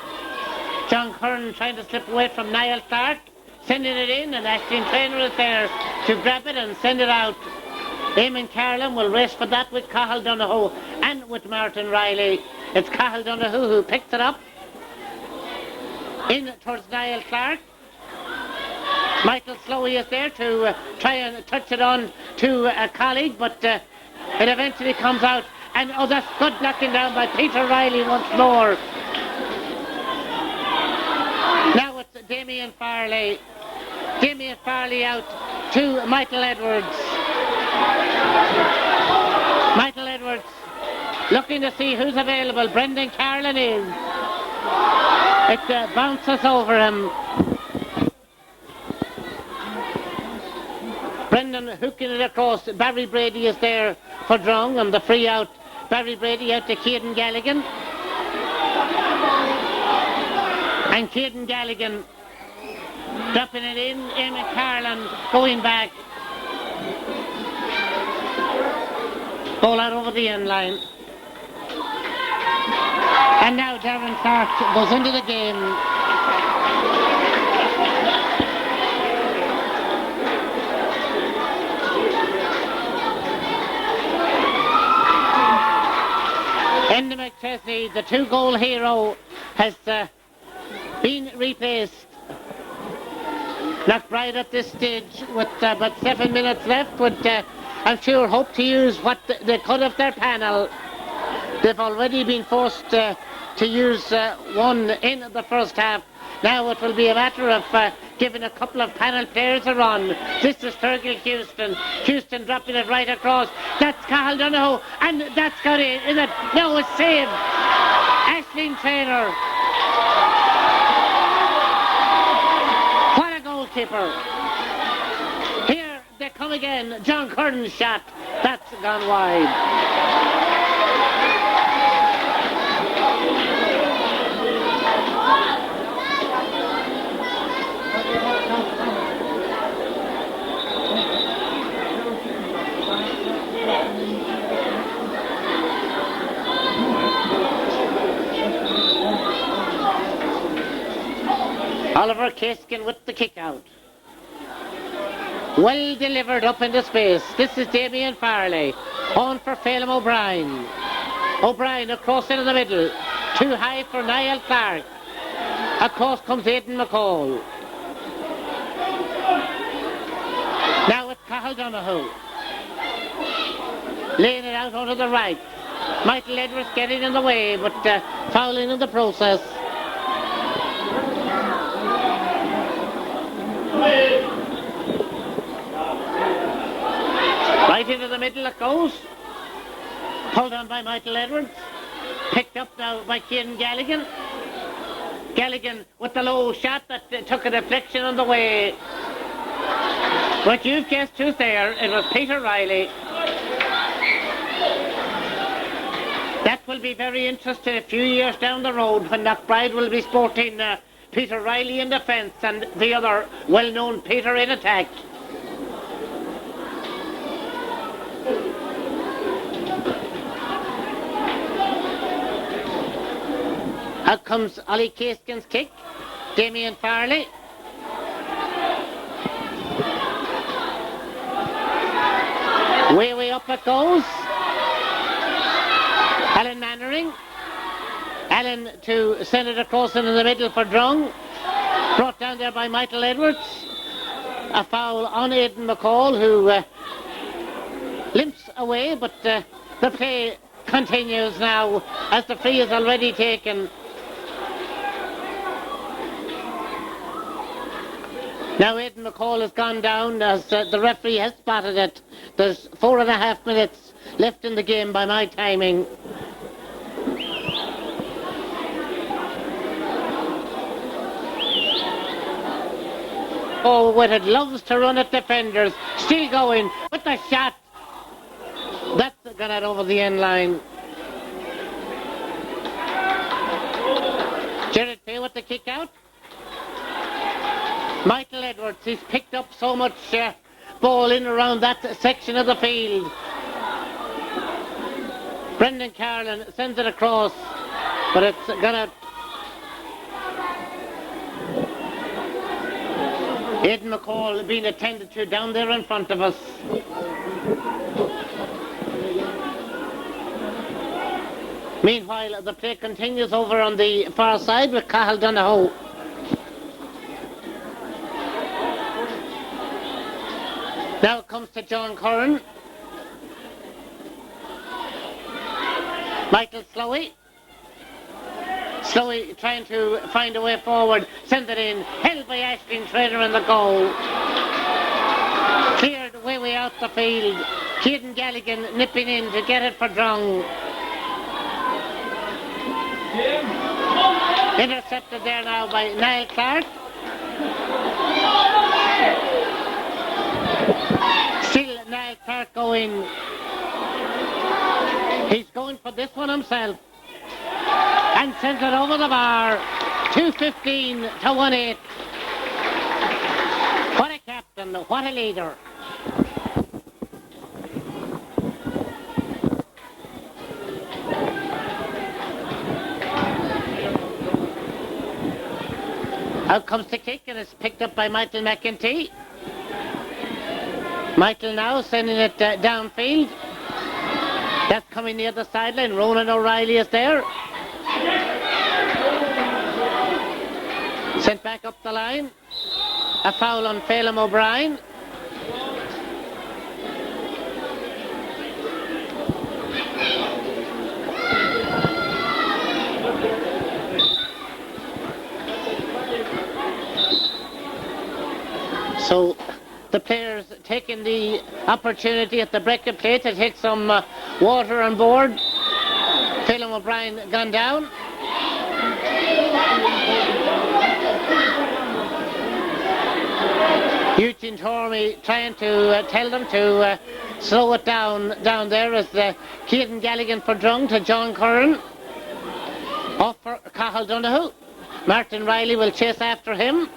trying to slip away from Niall Clark, sending it in, and Ashton Traynor is there to grab it and send it out. Eamon Carlin will race for that with Cathal Donoghue and with Martin Riley. It's Cathal Donoghue who picks it up. In towards Niall Clark. Michael Slowey is there to try and touch it on to a colleague, but it eventually comes out. And oh, that's good knocking down by Peter Riley once more. Now it's Damien Farley. Damien Farley out to Michael Edwards. Michael Edwards looking to see who's available. Brendan Carlin is. It bounces over him. Brendan hooking it across. Barry Brady is there for Drung and the free out. Barry Brady out to Ciaran Galligan. And Ciaran Galligan dropping it in. Eamon Carlin going back. Ball out over the end line. And now Darren Clark goes into the game. Enda McChesney, the 2-goal hero, has been replaced. Knockbride at this stage with about 7 minutes left would, I'm sure, hope to use what they could of their panel. They've already been forced to use one in the first half. Now it will be a matter of giving a couple of panel players a run. This is Fergal Houston. Houston dropping it right across. That's Cathal Donoghue, and that's got it, is it? No, it's saved. Ashling Traynor. What a goalkeeper. Here they come again. John Curran's shot. That's gone wide. Oliver Keskin with the kick out. Well delivered up into space. This is Damien Farley. On for Phelim O'Brien. O'Brien across into the middle. Too high for Niall Clark. Across comes Aidan McCall. Now it's Cathal Donoghue. Laying it out onto the right. Michael Edwards getting in the way, but fouling in the process. Right into the middle it goes. Pulled on by Michael Edwards. Picked up now by Ciaran Galligan. Galligan with the low shot that took a deflection on the way. But you've guessed who's there. It was Peter Riley. That's That will be very interesting a few years down the road when Knockbride will be sporting Peter Riley in defence and the other well-known Peter in attack. Out comes Ollie Caiskin's kick. Damien Farley. Way up it goes. Alan Mannering. Alan to send it across into the middle for Drung. Brought down there by Michael Edwards. A foul on Aidan McCall, who limps away, but the play continues now as the free is already taken. Now Aidan McCall has gone down as the referee has spotted it. There's 4.5 minutes left in the game by my timing. Oh, Whitted loves to run at defenders. Still going with the shot. That's got it over the end line. Jared Fay with the kick out. Michael Edwards, he's picked up so much ball in around that section of the field. Brendan Carlin sends it across, but it's gonna... Aidan McCall being attended to down there in front of us. Meanwhile, the play continues over on the far side with Cathal Donohoe. Now it comes to John Curran. Michael Slowey. Slowey trying to find a way forward. Send it in. Held by Aisling Trader in the goal. Cleared way out the field. Kieran Galligan nipping in to get it for Drung. Intercepted there now by Niall Clark. Still Niall Clark going. He's going for this one himself. And sends it over the bar. 2:15 to 1-8. What a captain, what a leader. Out comes the kick and it's picked up by Michael McEntee. Michael now sending it downfield. That's coming near the sideline. Ronan O'Reilly is there. Sent back up the line. A foul on Phelim O'Brien. So the players taking the opportunity at the break of play to take some water on board. Phelim O'Brien gone down. Eugene Tormey trying to tell them to slow it down there as Kieran Galligan for Drung to John Curran. Off for Cathal Donohoe. Martin Riley will chase after him.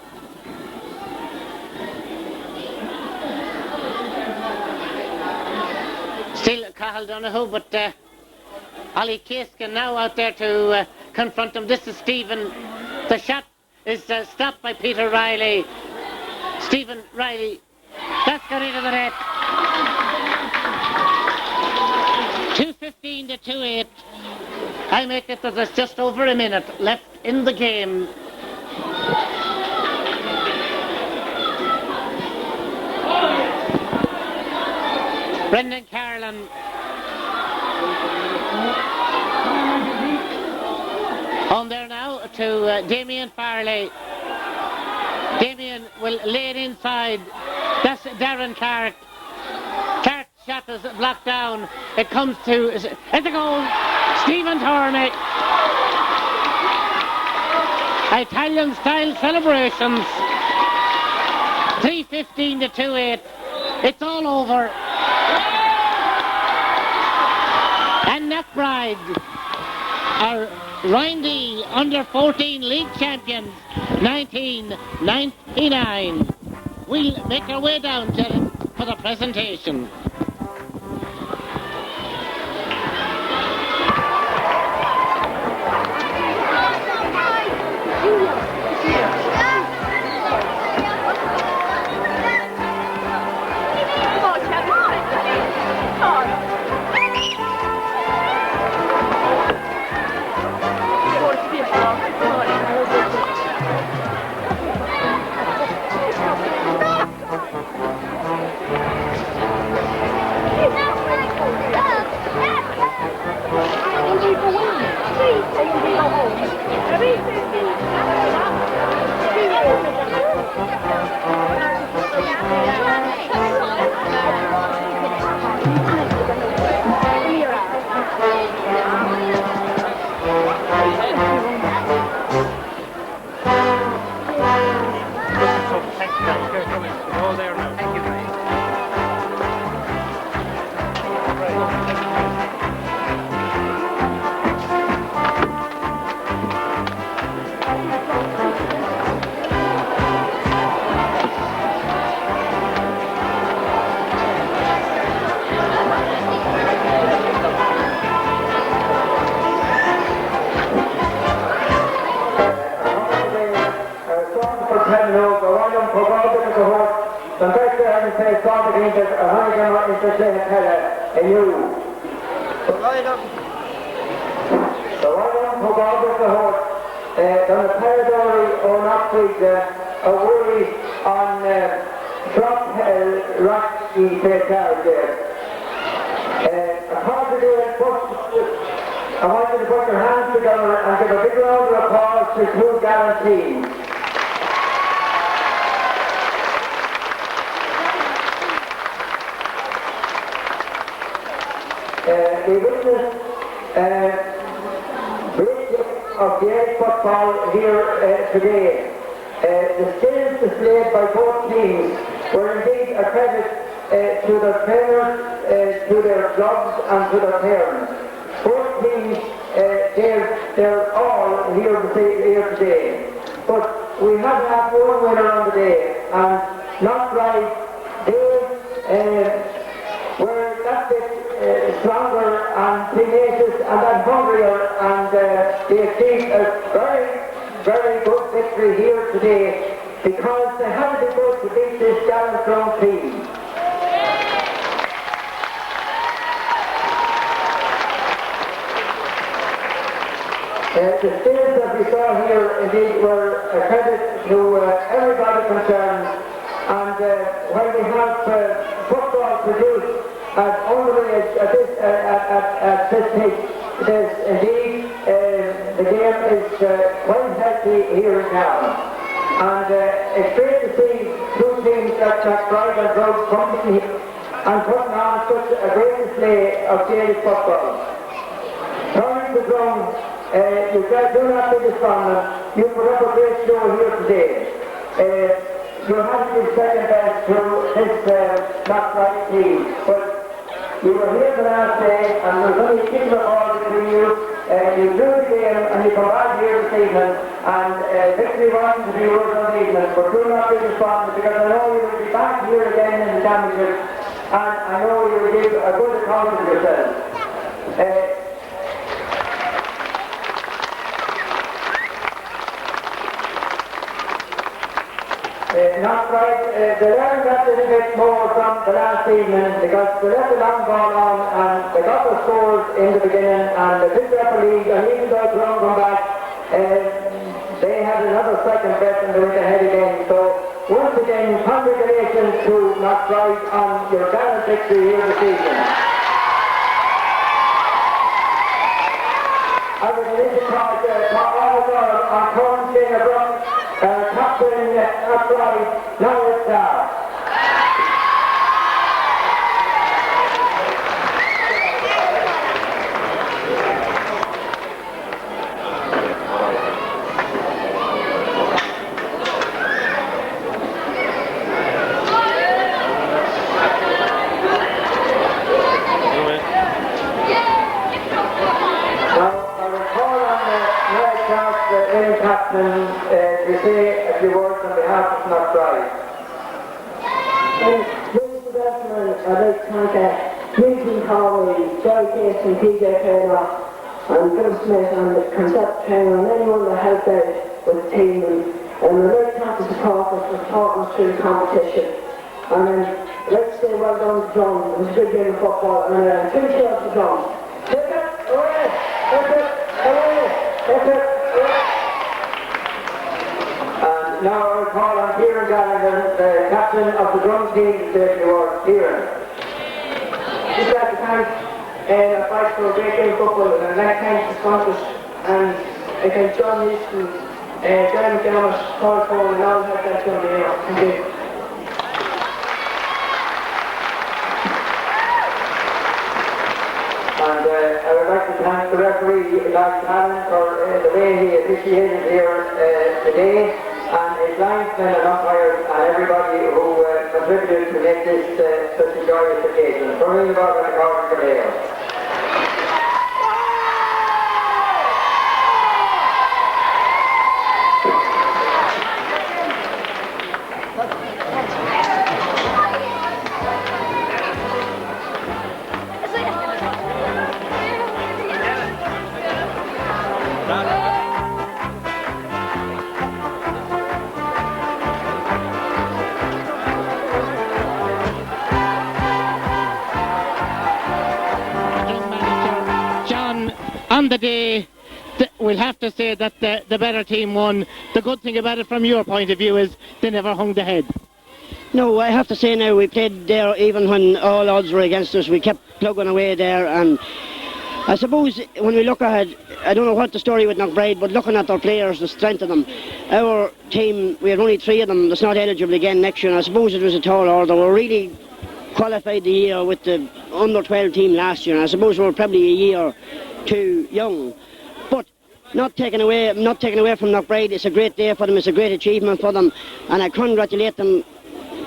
Still Cathal Donohoe, but Ollie Caiskin now out there to confront him. This is Stephen. The shot is stopped by Peter Riley. Stephen Riley, that's got into the net. 2:15 to 2-8. I make it that there's just over a minute left in the game. Brendan Carlin. On there now to Damien Farley. Damien will lay it inside. That's Darren Clark. Clark's shot is blocked down. It comes to... It's a goal. Stephen Tormey. Italian-style celebrations. 3:15 to 2-8. It's all over. And Knockbride are Roinn under 14 league champions 1999. We'll make our way down to for the presentation. I want you to put your hands together and give a big round of applause to Co.Cavan team. We witnessed great of Gaelic football here today. The skills displayed by both teams were indeed a credit to their players, to their clubs and to their parents. Both teams gave their all here today. But we have had one winner on the day, and Knockbride, they were that bit stronger and tenacious and that hungrier, and they achieved a very, very good victory here today because they had to go to beat this gallant Drung team. The stills that we saw here indeed were a credit to everybody concerned, and when we have football produced at underage at this stage, there's indeed the game is quite healthy here now. And it's great to see two teams like Knockbride and Drung coming here and putting on such a great display of Gaelic football. Turning to Drung, you guys do not be despondent. You put up a great show here today. You haven't been second best to this Knockbride team, but you were here the last day and there's only a kick of all between you. You do the game and you come back here this evening, and victory wasn't to be yours on the evening, but do not be despondent because I know you will be back here again in the championship, and I know you will give a good account of yourself. Knockbride, they learned that little bit more from the last evening because they left the long ball on and they got the scores in the beginning and they picked up the lead, and even though Drung come back, they had another second best and they went ahead again. So once again, congratulations to Knockbride on your gallant victory here this evening. I was in this called on Corn King of Drung. Captain Knockbride, now it's down. Now, I recall Jerry Case and PJ Taylor and Bill Smith and the concept trainer and anyone that helped out with the team. And we're very thankful to support us for talking us through the competition. And then let's say well done to Drung. It was a good game of football. And 2 cheers to Drung. Take it away! Take it away! Take it away! And now I'll call on Kieran Gallagher, the captain of the Drung team, to take the award. Kieran. Just like to thank fight for a great game of football, and I'd like to thank the sponsors, and I thank John Easton, Jeremy McDermott, Paul Cole, and all that that's going to be here. Thank you. And I would like to thank the referee, Co.Cavan, for the way he officiated here today, and his linesmen and umpires, and everybody who contributed to make this such a joyous occasion. For me, about an hour for later. On the day, we'll have to say that the better team won. The good thing about it from your point of view is they never hung the head. No, I have to say now, we played there even when all odds were against us. We kept plugging away there, and I suppose when we look ahead, I don't know what the story with Knockbride, but looking at their players, the strength of them, our team, we had only 3 of them that's not eligible again next year, and I suppose it was a tall order. We really qualified the year with the under-12 team last year, and I suppose we were probably a year too young, but not taken away from Knockbride. It's a great day for them, it's a great achievement for them, and I congratulate them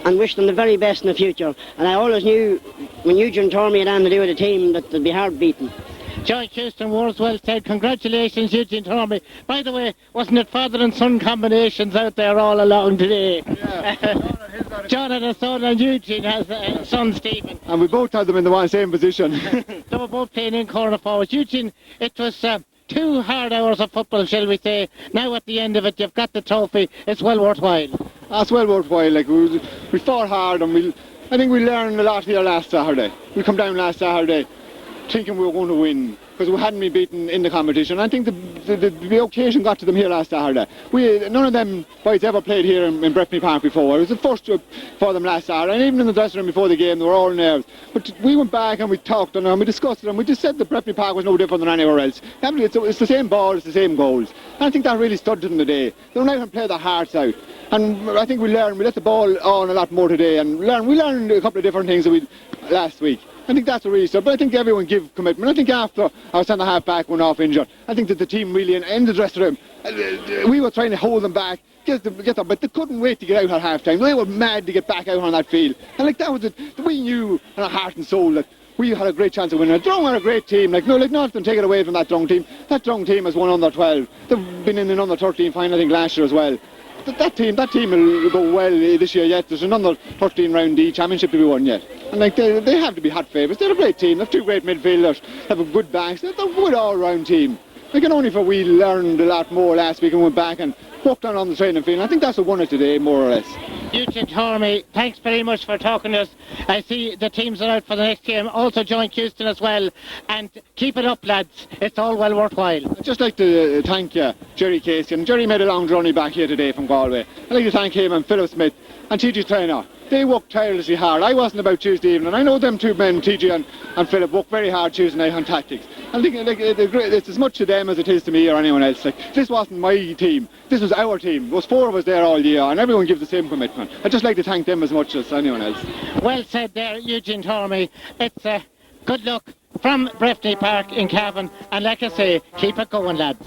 and wish them the very best in the future. And I always knew when Eugene told me it had to do with the team that they'd be hard beaten. John Houston, words well said. Congratulations, Eugene Tormey. By the way, wasn't it father and son combinations out there all along today? Yeah. John had a son and Eugene has a son, Stephen. And we both had them in the same position. They were both playing in corner forwards. Eugene, it was 2 hard hours of football, shall we say. Now at the end of it, you've got the trophy. It's well worthwhile. That's well worthwhile. Like we fought hard, and I think we learned a lot here last Saturday. We come down last Saturday thinking we were going to win because we hadn't been beaten in the competition. I think the occasion got to them here last Saturday. None of them boys ever played here in Breffni Park before. It was the first trip for them last Saturday, and even in the dressing room before the game they were all nerves. But we went back and we talked and we discussed it, and we just said that Breffni Park was no different than anywhere else. It's the same ball, it's the same goals. And I think that really stood to them today. They went out and played their hearts out. And I think we let the ball on a lot more today, and we learned a couple of different things last week. I think that's a really stuff, but I think everyone give commitment. I think after our centre-half back went off injured, I think that the team really, in the dressing room, we were trying to hold them back, get them, but they couldn't wait to get out at half-time. They were mad to get back out on that field. And like that was it, we knew in our heart and soul that we had a great chance of winning. Drung are a great team, nothing take it away from that Drung team. That Drung team has won under 12. They've been in an under 13 final, I think, last year as well. That team will go well this year yet. There's another 13 round D championship to be won yet. And they have to be hot favourites. They're a great team. They've 2 great midfielders. They have a good backs. They're a good all-round team. We learned a lot more last week and went back and worked on the training field. I think that's what won it today, more or less. Eugene Tormey, thanks very much for talking to us. I see the teams are out for the next game. Also John Houston as well. And keep it up, lads. It's all well worthwhile. I'd just like to thank Jerry Casey. And Jerry made a long journey back here today from Galway. I'd like to thank him and Philip Smith and TG's trainer. They worked tirelessly hard. I wasn't about Tuesday evening. I know them 2 men, TG and Philip, worked very hard Tuesday night on tactics. I think it's as much to them as it is to me or anyone else. This wasn't my team. This was our team. There was 4 of us there all year, and everyone gives the same commitment. I'd just like to thank them as much as anyone else. Well said there, Eugene Tormey. It's good luck from Breffni Park in Cavan, and like I say, keep it going, lads.